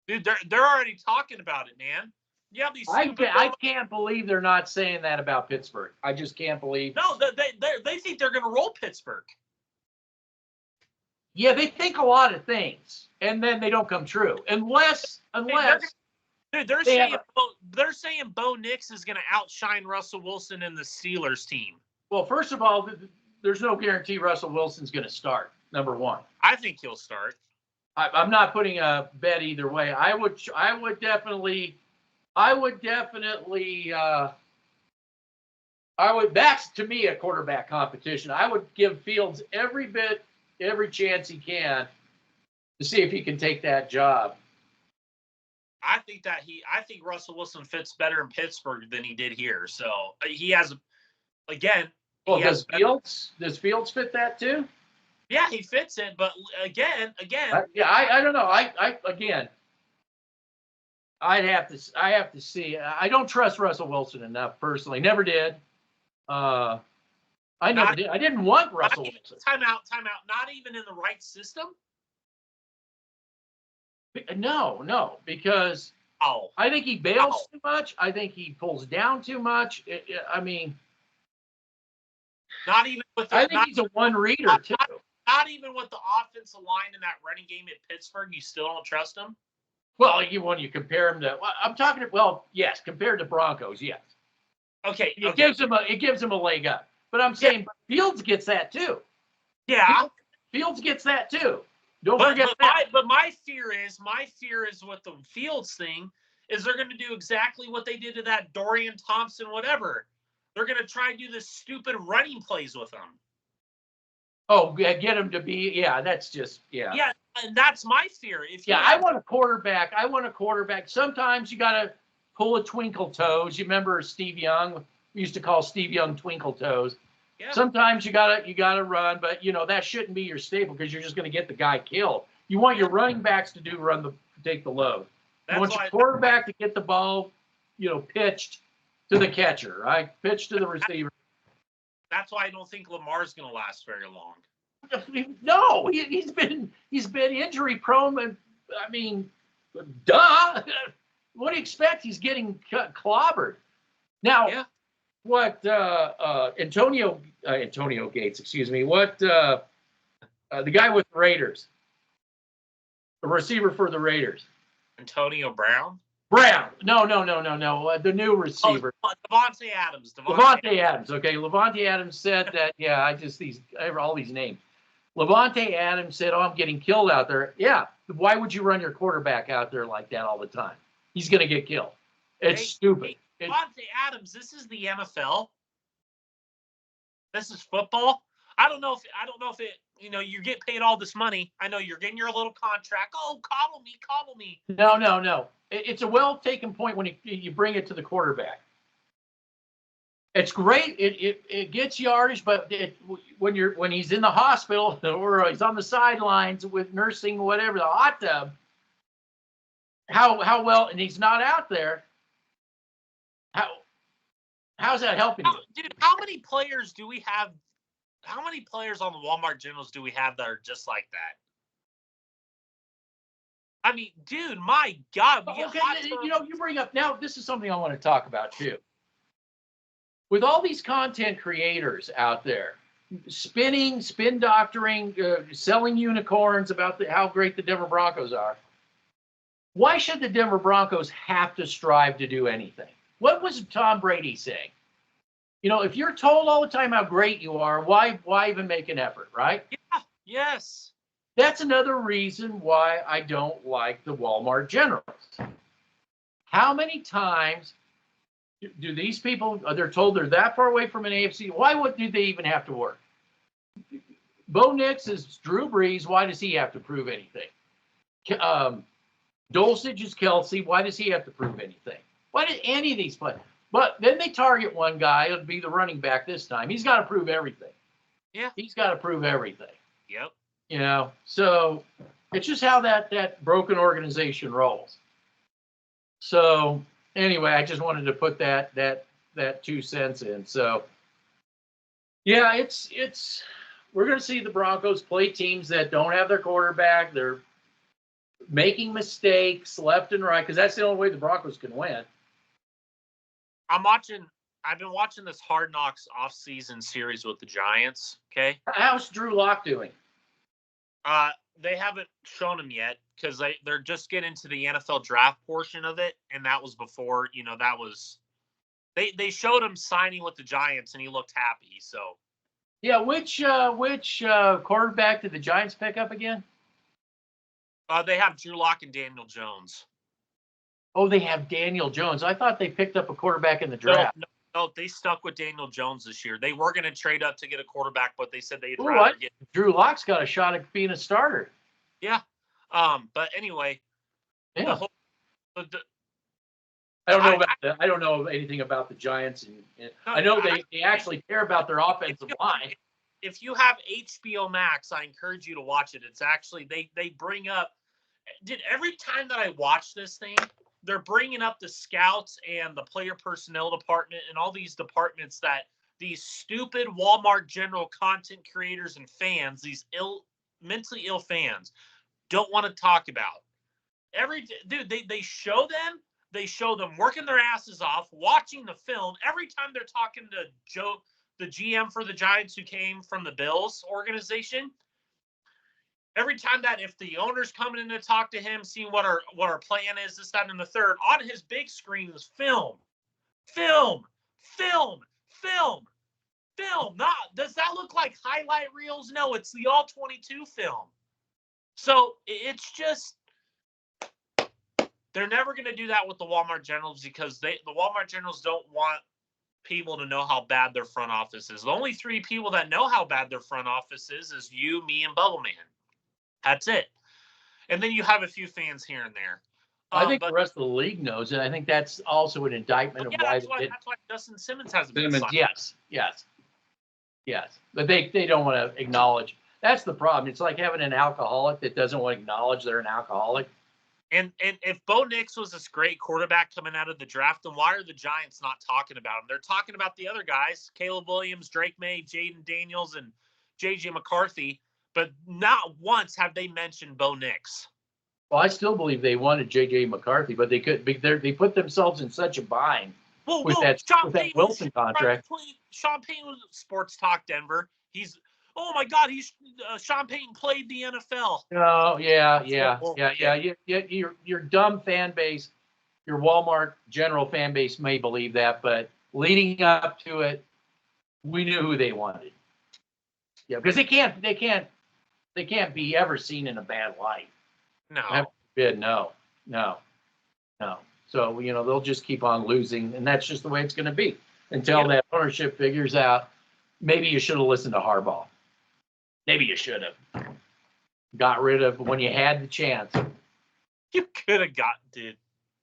Speaker 2: Dude, they're already talking about it, man. Yeah,
Speaker 1: I can't believe they're not saying that about Pittsburgh. I just can't believe.
Speaker 2: No, they think they're going to roll Pittsburgh.
Speaker 1: Yeah, they think a lot of things, and then they don't come true unless.
Speaker 2: Dude, they're saying Bo Nix is going to outshine Russell Wilson and the Steelers team.
Speaker 1: Well, first of all, there's no guarantee Russell Wilson's going to start. Number one,
Speaker 2: I think he'll start.
Speaker 1: I'm not putting a bet either way. I would definitely. That's to me a quarterback competition. I would give Fields every chance he can to see if he can take that job.
Speaker 2: I think Russell Wilson fits better in Pittsburgh than he did here. So he has, again.
Speaker 1: Well, does Fields fit that too?
Speaker 2: Yeah, he fits it, but again.
Speaker 1: I don't know. I have to see. I don't trust Russell Wilson enough personally. Never did. I didn't want Russell Wilson.
Speaker 2: Time out. Not even in the right system?
Speaker 1: No, because I think he bails too much. I think he pulls down too much.
Speaker 2: Not even with.
Speaker 1: I think he's a one reader too.
Speaker 2: Not even with the offensive line in that running game at Pittsburgh, you still don't trust him?
Speaker 1: Well, when you compare him to, I'm talking. Well, yes, compared to Broncos, yes.
Speaker 2: Okay.
Speaker 1: It gives him a leg up. But I'm saying Fields gets that too.
Speaker 2: Yeah.
Speaker 1: Fields gets that too. Don't forget
Speaker 2: that. But my fear is with the Fields thing is they're going to do exactly what they did to that Dorian Thompson, whatever. They're going to try and do this stupid running plays with him.
Speaker 1: Oh, get him to be, that's just,
Speaker 2: Yeah, and that's my fear.
Speaker 1: I want a quarterback. Sometimes you got to pull a twinkle toes. You remember Steve Young? We used to call Steve Young twinkle toes. Yeah. Sometimes you gotta run, but that shouldn't be your staple because you're just going to get the guy killed. You want your running backs to take the load. You want your quarterback to get the ball, pitched to the catcher, right? Pitched to the receiver.
Speaker 2: That's why I don't think Lamar's going to last very long.
Speaker 1: No, he's been injury prone, and duh. What do you expect? He's getting clobbered. Now, what Antonio Gates? Excuse me. What the guy with the Raiders, the receiver for the Raiders?
Speaker 2: Antonio Brown.
Speaker 1: No. The new receiver.
Speaker 2: Davante Adams.
Speaker 1: Davante Adams. Okay, Davante Adams said that. Yeah, I have all these names. Davante Adams said, "Oh, I'm getting killed out there." Yeah. Why would you run your quarterback out there like that all the time? He's going to get killed. It's stupid.
Speaker 2: Davante Adams. This is the NFL. This is football. I don't know if it. You get paid all this money. I know you're getting your little contract. Oh, coddle me.
Speaker 1: No. It's a well-taken point when you bring it to the quarterback. It's great. It gets yardage, but when he's in the hospital or he's on the sidelines with nursing, whatever, the hot tub, how well, and he's not out there. How's that helping you?
Speaker 2: Dude, how many players do we have? How many players on the Walmart Generals do we have that are just like that? I mean, dude, my God.
Speaker 1: Okay, you bring up now. This is something I want to talk about too. With all these content creators out there, spin doctoring, selling unicorns about how great the Denver Broncos are. Why should the Denver Broncos have to strive to do anything? What was Tom Brady saying? You know, if you're told all the time how great you are, why even make an effort, right?
Speaker 2: Yeah. Yes.
Speaker 1: That's another reason why I don't like the Walmart Generals. How many times do these people, they're told they're that far away from an AFC, why do they even have to work? Bo Nix is Drew Brees, why does he have to prove anything? Dulcich is Kelsey, why does he have to prove anything? Why did any of these play? But then they target one guy, it'll be the running back this time. He's got to prove everything.
Speaker 2: Yeah.
Speaker 1: He's got to prove everything.
Speaker 2: Yep.
Speaker 1: You know, so it's just how that broken organization rolls. So anyway, I just wanted to put that 2 cents in. So yeah, it's we're going to see the Broncos play teams that don't have their quarterback. They're making mistakes left and right because that's the only way the Broncos can win.
Speaker 2: I've been watching this Hard Knocks off-season series with the Giants. Okay.
Speaker 1: How's Drew Lock doing?
Speaker 2: They haven't shown him yet because they're just getting into the NFL draft portion of it, and that was before, they showed him signing with the Giants, and he looked happy. So,
Speaker 1: yeah, which quarterback did the Giants pick up again?
Speaker 2: They have Drew Lock and Daniel Jones.
Speaker 1: Oh, they have Daniel Jones. I thought they picked up a quarterback in the draft.
Speaker 2: No, they stuck with Daniel Jones this year. They were going to trade up to get a quarterback, but they said they'd rather get
Speaker 1: Drew Lock's got a shot at being a starter.
Speaker 2: Yeah. But anyway.
Speaker 1: Yeah. I don't know anything about the Giants, and I know they actually care about their offensive line.
Speaker 2: If you have HBO Max, I encourage you to watch it. It's actually they bring up. Every time that I watch this thing, they're bringing up the scouts and the player personnel department and all these departments that these stupid Walmart General content creators and fans, these mentally ill fans, don't want to talk about. They show them. They show them working their asses off, watching the film. Every time they're talking to Joe, the GM for the Giants who came from the Bills organization, every time that if the owner's coming in to talk to him, seeing what our plan is, this, that, and the third, on his big screen is film. Does that look like highlight reels? No, it's the all 22 film. So it's just, they're never going to do that with the Walmart Generals because the Walmart Generals don't want people to know how bad their front office is. The only 3 people that know how bad their front office is you, me, and Bubble Man. That's it. And then you have a few fans here and there.
Speaker 1: I think the rest of the league knows it. I think that's also an indictment of why
Speaker 2: that's why Justin Simmons hasn't been signed.
Speaker 1: Yes. But they don't want to acknowledge. That's the problem. It's like having an alcoholic that doesn't want to acknowledge they're an alcoholic.
Speaker 2: And if Bo Nix was this great quarterback coming out of the draft, then why are the Giants not talking about him? They're talking about the other guys, Caleb Williams, Drake May, Jaden Daniels, and J.J. McCarthy, but not once have they mentioned Bo Nix.
Speaker 1: Well, I still believe they wanted J.J. McCarthy, but they put themselves in such a bind with that Wilson contract.
Speaker 2: Sean Payton was Sports Talk Denver. Oh my God, Sean Payton played the NFL.
Speaker 1: Oh, yeah. Your dumb fan base, your Walmart General fan base may believe that, but leading up to it, we knew who they wanted. Yeah, because they can't be ever seen in a bad light. No. So they'll just keep on losing, and that's just the way it's going to be until that ownership figures out. Maybe you should have listened to Harbaugh. Maybe you should have got rid of when you had the chance.
Speaker 2: You could have dude.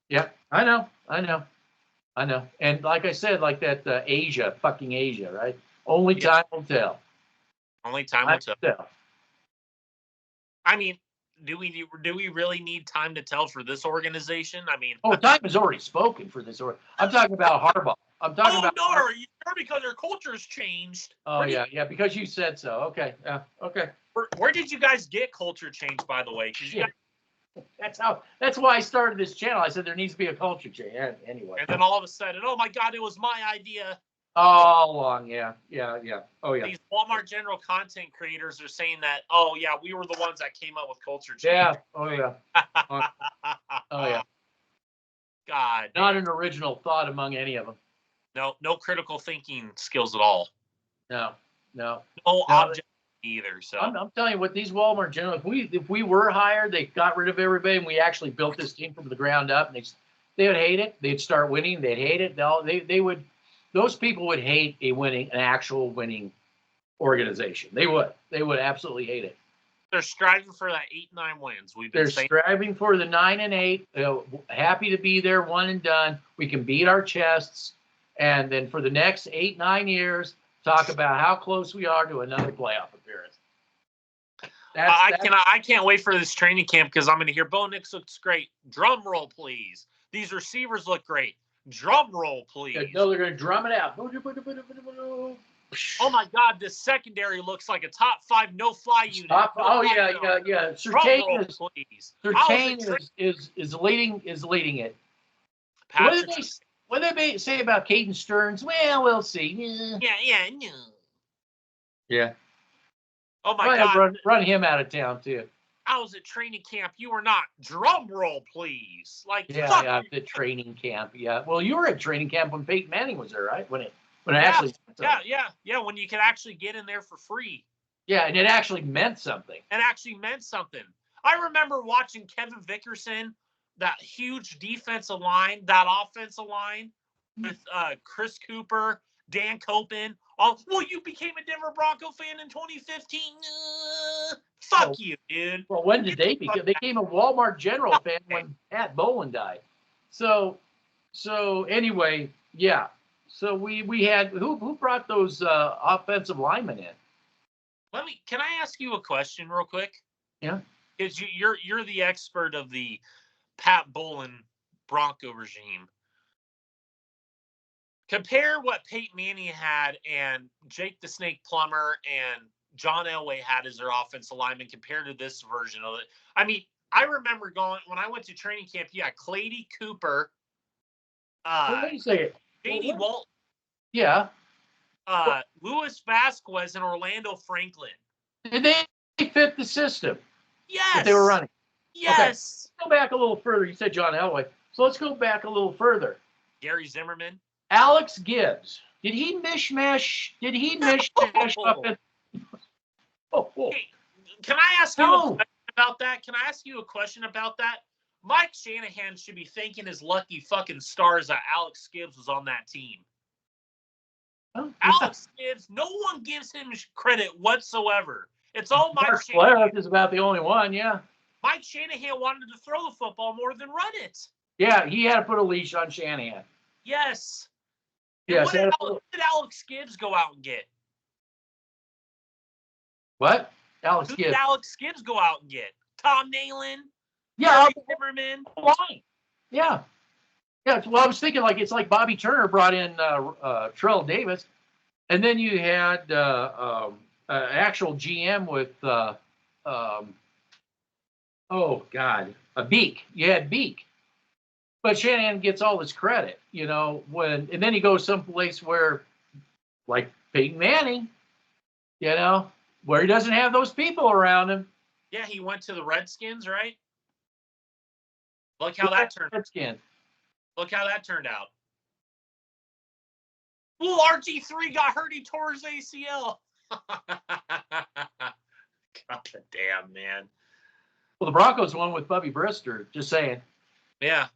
Speaker 1: Yeah, I know. And like I said, like that fucking Asia, right? Only time will tell.
Speaker 2: Only time will tell. I mean, do we really need time to tell for this organization? I mean,
Speaker 1: time has already spoken for this. I'm talking about Harbaugh.
Speaker 2: Are you sure? Because their culture's changed.
Speaker 1: Oh, yeah, because you said so. Okay, yeah, okay.
Speaker 2: Where did you guys get culture change, by the way?
Speaker 1: That's why I started this channel. I said there needs to be a culture change. Anyway.
Speaker 2: And then all of a sudden, oh my God, it was my idea.
Speaker 1: All along, yeah. Oh, yeah.
Speaker 2: These Walmart General content creators are saying that, oh, yeah, we were the ones that came up with culture change.
Speaker 1: Yeah, oh, yeah. Oh, yeah.
Speaker 2: God.
Speaker 1: Not
Speaker 2: man.
Speaker 1: an original thought among any of them.
Speaker 2: No critical thinking skills at all.
Speaker 1: No.
Speaker 2: No object either. So
Speaker 1: I'm telling you what, these Walmart General, if we were hired, they got rid of everybody, and we actually built this team from the ground up, and they would hate it. They'd start winning. They'd hate it. They would. Those people would hate an actual winning organization. They would absolutely hate it.
Speaker 2: They're striving for that 8-9 wins.
Speaker 1: They're striving for the 9 and 8. Happy to be there, one and done. We can beat our chests, and then for the next 8-9 years, talk about how close we are to another playoff appearance.
Speaker 2: I can't wait for this training camp because I'm going to hear Bo Nix looks great. Drum roll, please. These receivers look great. Drum roll, please.
Speaker 1: No, they're going to drum it out.
Speaker 2: Oh my God, this secondary looks like a top 5 no-fly unit.
Speaker 1: Yeah. Certain is leading it. What did they say about Caden Stearns? Well, we'll see. Yeah.
Speaker 2: Oh my God,
Speaker 1: run him out of town too.
Speaker 2: I was at training camp. You were not. Drum roll, please.
Speaker 1: The training camp. Yeah. Well, you were at training camp when Peyton Manning was there, right? When you could actually get in there for free. Yeah, and it actually meant something.
Speaker 2: I remember watching Kevin Vickerson, that huge defensive line, that offensive line with Chris Cooper, Dan Copen. You became a Denver Bronco fan in 2015. Fuck you, dude.
Speaker 1: Well, when did they become? They became a Walmart General fan when Pat Bowlen died. So anyway, yeah. So we had who brought those offensive linemen in?
Speaker 2: Can I ask you a question real quick?
Speaker 1: Yeah.
Speaker 2: Because you're the expert of the Pat Bowlen Bronco regime. Compare what Peyton Manning had and Jake the Snake Plummer and John Elway had as their offensive lineman compared to this version of it. I mean, I remember when I went to training camp, Clady Cooper.
Speaker 1: Wait a second.
Speaker 2: J.D. Walt.
Speaker 1: Yeah.
Speaker 2: Louis Vasquez and Orlando Franklin.
Speaker 1: Did they fit the system?
Speaker 2: Yes.
Speaker 1: That they were running?
Speaker 2: Yes.
Speaker 1: Okay. Let's go back a little further. You said John Elway. So let's go back a little further.
Speaker 2: Gary Zimmerman.
Speaker 1: Alex Gibbs. Did he mishmash up in...
Speaker 2: Hey, can I ask you a question about that? Mike Shanahan should be thanking his lucky fucking stars that Alex Gibbs was on that team. Oh, yeah. Alex Gibbs, no one gives him credit whatsoever. It's all Mike Shanahan.
Speaker 1: Blair is about the only one, yeah.
Speaker 2: Mike Shanahan wanted to throw the football more than run it.
Speaker 1: Yeah, he had to put a leash on Shanahan.
Speaker 2: Yes.
Speaker 1: Yes.
Speaker 2: What did Alex Gibbs go out and get?
Speaker 1: What?
Speaker 2: Who did Alex Gibbs go out and get? Tom Nalen?
Speaker 1: Yeah.
Speaker 2: Zimmerman?
Speaker 1: Yeah. Yeah. Well, I was thinking it's like Bobby Turner brought in Terrell Davis, and then you had actual GM with a Beak. You had Beak. But Shanahan gets all his credit, and then he goes someplace where, like Peyton Manning, where he doesn't have those people around him.
Speaker 2: Yeah, he went to the Redskins, right? Look how that turned out. Well, RG3 got hurt. He tore his ACL. God damn, man.
Speaker 1: Well, the Broncos won with Bubby Brister, just saying.
Speaker 2: Yeah.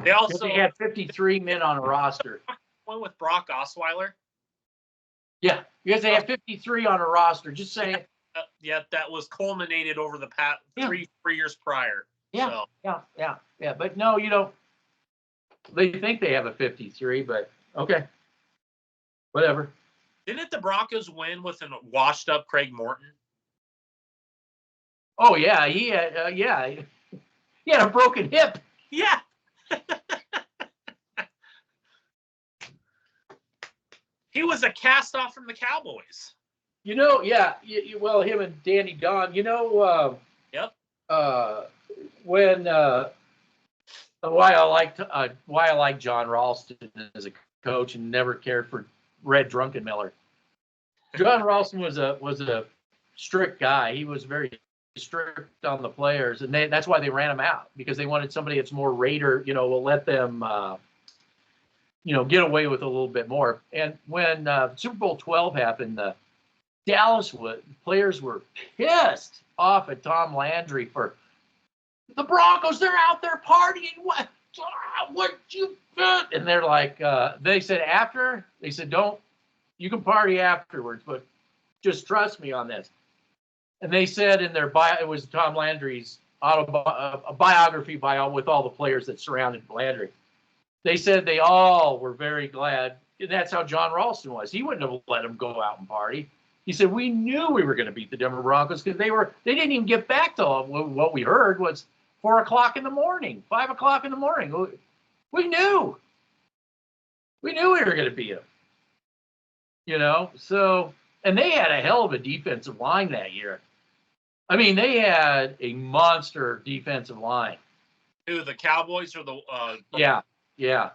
Speaker 2: They
Speaker 1: had 53 men on a roster.
Speaker 2: One with Brock Osweiler.
Speaker 1: Yeah, because they had 53 on a roster. Just saying.
Speaker 2: Yeah, that was culminated over the past 3 years prior.
Speaker 1: Yeah, so. Yeah. But no, they think they have a 53, but okay, whatever.
Speaker 2: Didn't the Broncos win with a washed-up Craig Morton?
Speaker 1: Oh yeah, he had he had a broken hip.
Speaker 2: Yeah. He was a cast-off from the Cowboys.
Speaker 1: Well, him and Danny Don.
Speaker 2: Yep.
Speaker 1: When why I like John Ralston as a coach and never cared for read Drunkenmiller. John Ralston was a strict guy. He was very strict on the players, and that's why they ran him out, because they wanted somebody that's more Raider, will let them, get away with a little bit more. And when Super Bowl 12 happened, Dallas players were pissed off at Tom Landry for the Broncos. They're out there partying. What you did? And they're like, they said, you can party afterwards, but just trust me on this. And they said in their bio, it was Tom Landry's a biography with all the players that surrounded Landry. They said they all were very glad. And that's how John Ralston was. He wouldn't have let them go out and party. He said, we knew we were going to beat the Denver Broncos because they didn't even get back to what we heard was 4 o'clock in the morning, 5 o'clock in the morning. We knew. We knew we were going to beat them. So, and they had a hell of a defensive line that year. I mean, they had a monster defensive line.
Speaker 2: Who, the Cowboys or the
Speaker 1: Yeah.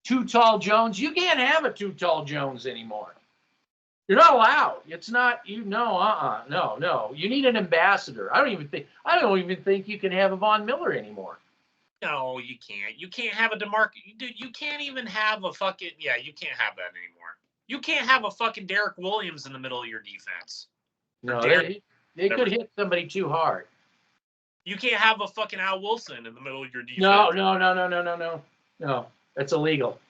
Speaker 1: Too Tall Jones. You can't have a Too Tall Jones anymore. You're not allowed. It's not, no. You need an ambassador. I don't even think you can have a Von Miller anymore.
Speaker 2: No, you can't. You can't have a DeMarcus. Dude, you can't even have a fucking, you can't have that anymore. You can't have a fucking Derek Williams in the middle of your defense.
Speaker 1: No, they could hit somebody too hard.
Speaker 2: You can't have a fucking Al Wilson in the middle of your defense.
Speaker 1: No. That's illegal.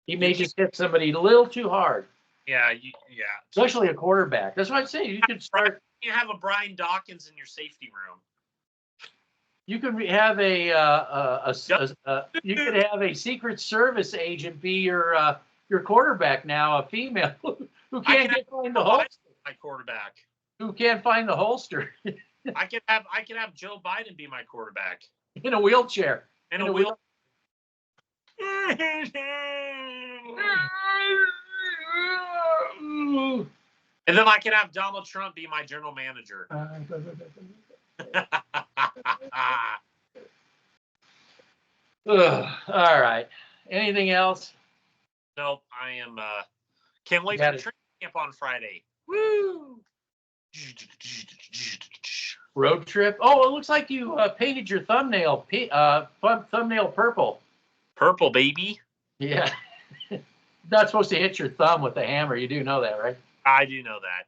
Speaker 1: He may just hit somebody a little too hard.
Speaker 2: Yeah.
Speaker 1: Especially a quarterback. That's what I'm saying. You could start.
Speaker 2: You have a Brian Dawkins in your safety room.
Speaker 1: You could have you could have a Secret Service agent be your quarterback now, a female who can't find the holster.
Speaker 2: My quarterback.
Speaker 1: Who can't find the holster.
Speaker 2: I could have Joe Biden be my quarterback.
Speaker 1: In a wheelchair.
Speaker 2: In a wheelchair. And then I can have Donald Trump be my general manager.
Speaker 1: All right. Anything else?
Speaker 2: Nope. I am. Can't wait for the training camp on Friday. Woo!
Speaker 1: Road trip. Oh, it looks like you painted your thumbnail. Thumbnail purple.
Speaker 2: Purple, baby.
Speaker 1: Yeah. Not supposed to hit your thumb with a hammer. You do know that, right?
Speaker 2: I do know that.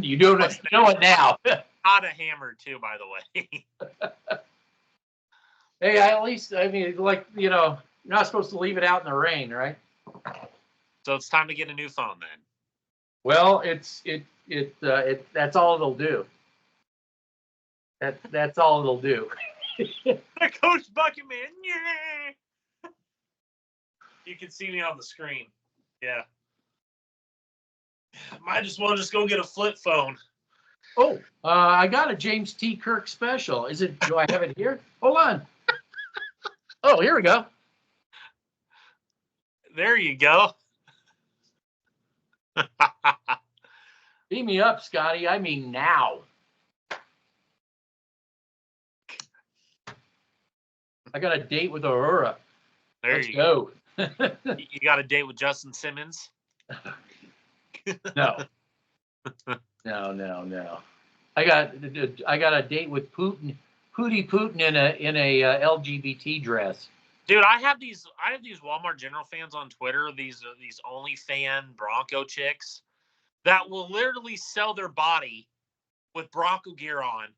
Speaker 1: You do know it now.
Speaker 2: Not a hammer, too, by the way.
Speaker 1: Hey, you're not supposed to leave it out in the rain, right?
Speaker 2: So it's time to get a new phone then.
Speaker 1: Well, that's all it'll do. That's all it'll do.
Speaker 2: Coach Buckerman, yeah. You can see me on the screen. Yeah. Might as well just go get a flip phone.
Speaker 1: Oh, I got a James T. Kirk special. Do I have it here? Hold on. Oh, here we go.
Speaker 2: There you go.
Speaker 1: Beam me up, Scotty. I mean now. I got a date with Aurora. Let's go.
Speaker 2: You got a date with Justin Simmons?
Speaker 1: No. No. I got a date with Putin in a LGBT dress.
Speaker 2: Dude, I have these Walmart General fans on Twitter, these OnlyFan Bronco chicks that will literally sell their body with Bronco gear on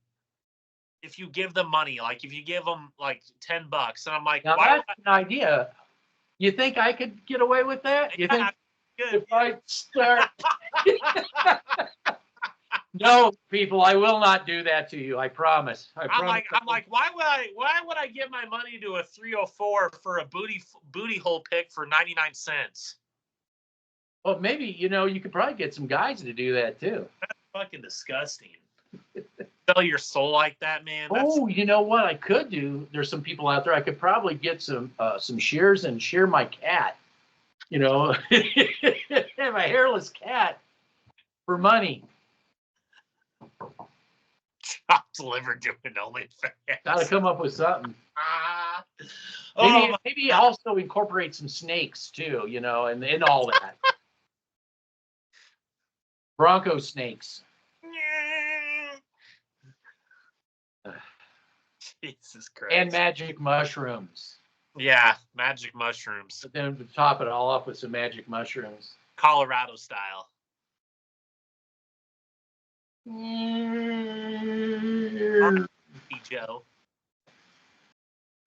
Speaker 2: if you give them money, like if you give them like $10. And I'm like,
Speaker 1: now that's an idea. You think I could get away with that? You think if I start? No, people, I will not do that to you. I promise.
Speaker 2: I'm like, why would I give my money to a 304 for a booty hole pick for 99 cents?
Speaker 1: Well, maybe you could probably get some guys to do that too.
Speaker 2: That's fucking disgusting. Sell your soul like that, man.
Speaker 1: Oh, you know what I could do? There's some people out there. I could probably get some shears and shear my cat. Have a hairless cat for money.
Speaker 2: Chopped liver doing OnlyFans.
Speaker 1: Got to come up with something. Maybe also incorporate some snakes too, and all that. Bronco snakes.
Speaker 2: Jesus Christ.
Speaker 1: And magic mushrooms.
Speaker 2: Yeah, magic mushrooms.
Speaker 1: But then to top it all off with some magic mushrooms.
Speaker 2: Colorado style. Joe.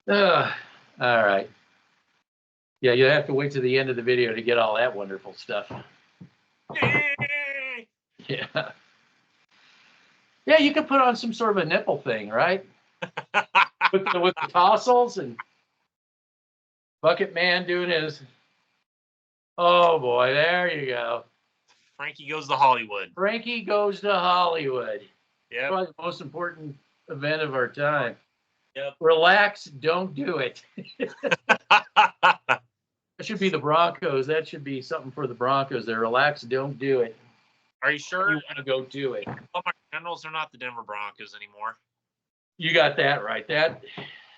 Speaker 1: All right. Yeah, you have to wait to the end of the video to get all that wonderful stuff. Yeah. Yeah, you could put on some sort of a nipple thing, right? with the tassels and Bucket Man doing his. Oh boy, there you go.
Speaker 2: Frankie goes to Hollywood.
Speaker 1: Frankie goes to Hollywood.
Speaker 2: Yeah.
Speaker 1: Probably the most important event of our time.
Speaker 2: Yep.
Speaker 1: Relax, don't do it. That should be the Broncos. That should be something for the Broncos. They relax, don't do it.
Speaker 2: Are you sure?
Speaker 1: You want to go do it.
Speaker 2: Walmart Generals are not the Denver Broncos anymore.
Speaker 1: You got that right.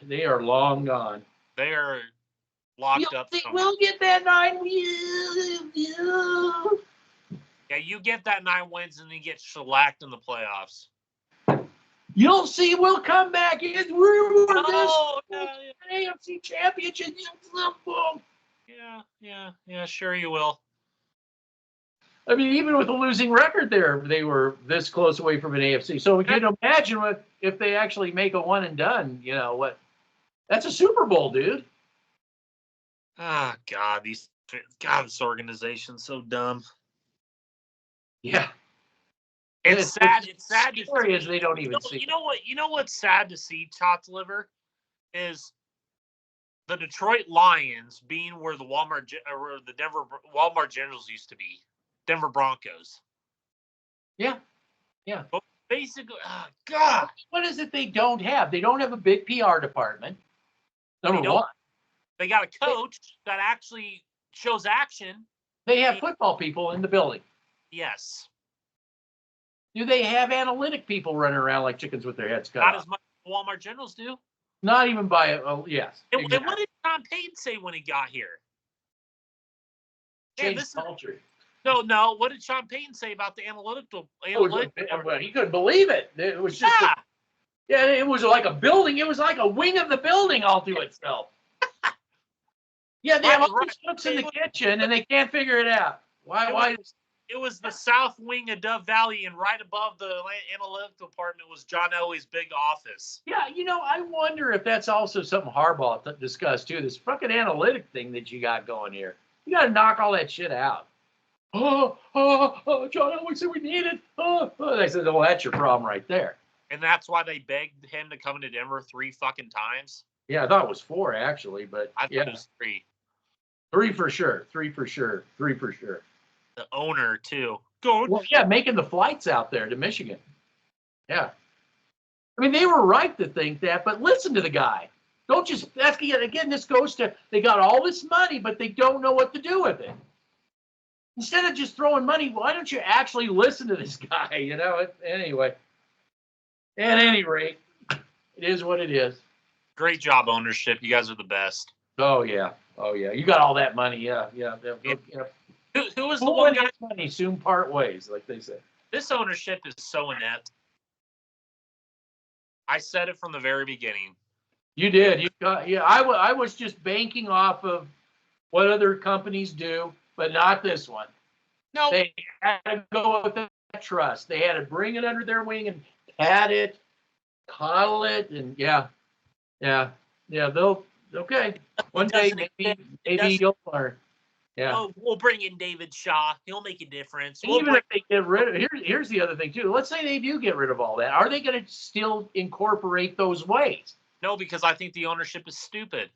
Speaker 1: They are long gone.
Speaker 2: They are locked up.
Speaker 1: We'll get that 9
Speaker 2: Yeah, you get that 9 wins and then get shellacked in the playoffs.
Speaker 1: You'll see. We'll come back. We're
Speaker 2: AFC
Speaker 1: Championship.
Speaker 2: Yeah, sure you will.
Speaker 1: I mean, even with a losing record there, they were this close away from an AFC. So we can imagine if they actually make a one and done, what? That's a Super Bowl, dude.
Speaker 2: Ah, God, this organization's so dumb.
Speaker 1: Yeah.
Speaker 2: It's sad. It's sad to
Speaker 1: see. They don't even see.
Speaker 2: You know what? You know what's sad to see, Tots Liver, is the Detroit Lions being where the Denver Walmart Generals used to be. Denver Broncos.
Speaker 1: Yeah.
Speaker 2: But basically, God.
Speaker 1: What is it they don't have? They don't have a big PR department. Number one.
Speaker 2: They got a coach that actually shows action.
Speaker 1: They have football people in the building.
Speaker 2: Yes.
Speaker 1: Do they have analytic people running around like chickens with their heads cut
Speaker 2: Not
Speaker 1: off?
Speaker 2: as much as Walmart Generals do.
Speaker 1: Not even by yes.
Speaker 2: And what did Sean Payton say when he got here?
Speaker 1: Change culture.
Speaker 2: No. What did Sean Payton say about the analytical?
Speaker 1: Well, he couldn't believe it. It was just it was like a building. It was like a wing of the building all to itself. Yeah, they have all these cooks in the kitchen and they can't figure it out. Why?
Speaker 2: It was the south wing of Dove Valley, and right above the analytical department was John Elway's big office.
Speaker 1: Yeah, I wonder if that's also something Harbaugh discussed too. This fucking analytic thing that you got going here. You got to knock all that shit out. Oh, John Elway said we need it. They said, well, that's your problem right there.
Speaker 2: And that's why they begged him to come to Denver 3 fucking times.
Speaker 1: Yeah, I thought it was 4 actually, but
Speaker 2: I thought it was 3.
Speaker 1: 3 for sure. 3 for sure.
Speaker 2: The owner too.
Speaker 1: Well, yeah, making the flights out there to Michigan. Yeah. I mean, they were right to think that, but listen to the guy. Don't just ask again. This goes to they got all this money, but they don't know what to do with it. Instead of just throwing money, why don't you actually listen to this guy? Anyway. At any rate, it is what it is.
Speaker 2: Great job, ownership. You guys are the best.
Speaker 1: Oh yeah. You got all that money. Yeah.
Speaker 2: Who was the one guy?
Speaker 1: Money soon part ways, like they said.
Speaker 2: This ownership is so inept. I said it from the very beginning.
Speaker 1: You did. I was just banking off of what other companies do, but not this one.
Speaker 2: No.
Speaker 1: They had to go with that trust. They had to bring it under their wing and pat it, coddle it, and yeah. They'll okay. One day maybe you'll learn. Yeah.
Speaker 2: Oh, we'll bring in David Shaw. He'll make a difference.
Speaker 1: Even if they get rid of here's the other thing too. Let's say they do get rid of all that. Are they going to still incorporate those ways?
Speaker 2: No, because I think the ownership is stupid.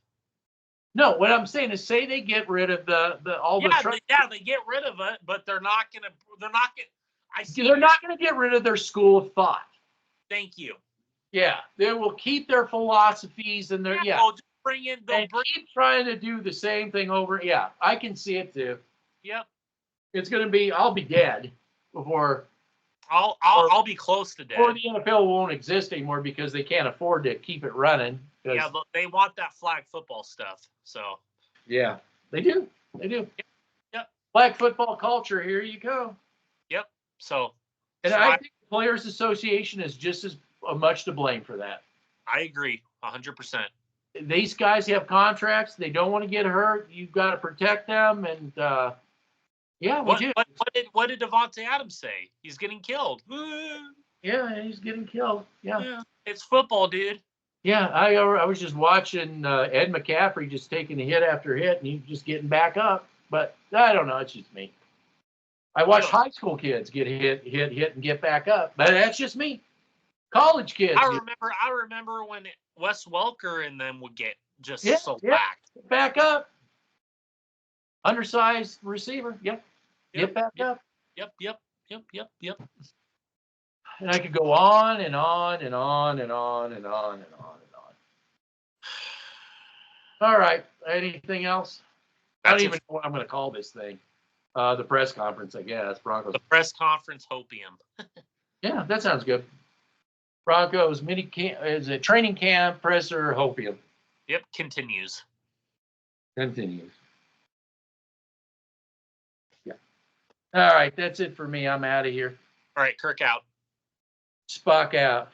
Speaker 1: No, what I'm saying is, say they get rid of
Speaker 2: they get rid of it, but they're not
Speaker 1: gonna get rid of their school of thought.
Speaker 2: Thank you.
Speaker 1: Yeah, they will keep their philosophies and their
Speaker 2: They'll
Speaker 1: keep trying to do the same thing over. Yeah, I can see it too.
Speaker 2: Yep.
Speaker 1: It's gonna be. I'll be dead before.
Speaker 2: I'll be close to dead.
Speaker 1: Or the NFL won't exist anymore because they can't afford to keep it running.
Speaker 2: Yeah, look, they want that flag football stuff. So.
Speaker 1: Yeah, they do. They do.
Speaker 2: Yep.
Speaker 1: Flag football culture. Here you go.
Speaker 2: Yep. So,
Speaker 1: and I think the Players Association is just as much to blame for that.
Speaker 2: I agree 100%.
Speaker 1: These guys have contracts. They don't want to get hurt. You've got to protect them. And yeah, we do.
Speaker 2: What did Javonte Adams say? He's getting killed.
Speaker 1: Yeah, he's getting killed. Yeah.
Speaker 2: It's football, dude.
Speaker 1: Yeah, I was just watching Ed McCaffrey just taking hit after hit, and he's just getting back up. But I don't know. It's just me. I watch high school kids get hit, and get back up. But that's just me. College kids.
Speaker 2: I remember when Wes Welker and them would get just whacked.
Speaker 1: Back up. Undersized receiver. Yep. Get back up.
Speaker 2: Yep.
Speaker 1: And I could go on and on and on and on and on and on and on. All right. Anything else? I don't even know what I'm going to call this thing. The press conference, I guess. Broncos.
Speaker 2: The press conference Hopium.
Speaker 1: Yeah, that sounds good. Broncos mini camp is a training camp presser Hopium.
Speaker 2: Yep, continues.
Speaker 1: Yeah. All right, that's it for me. I'm out of here.
Speaker 2: All right, Kirk out.
Speaker 1: Spock out.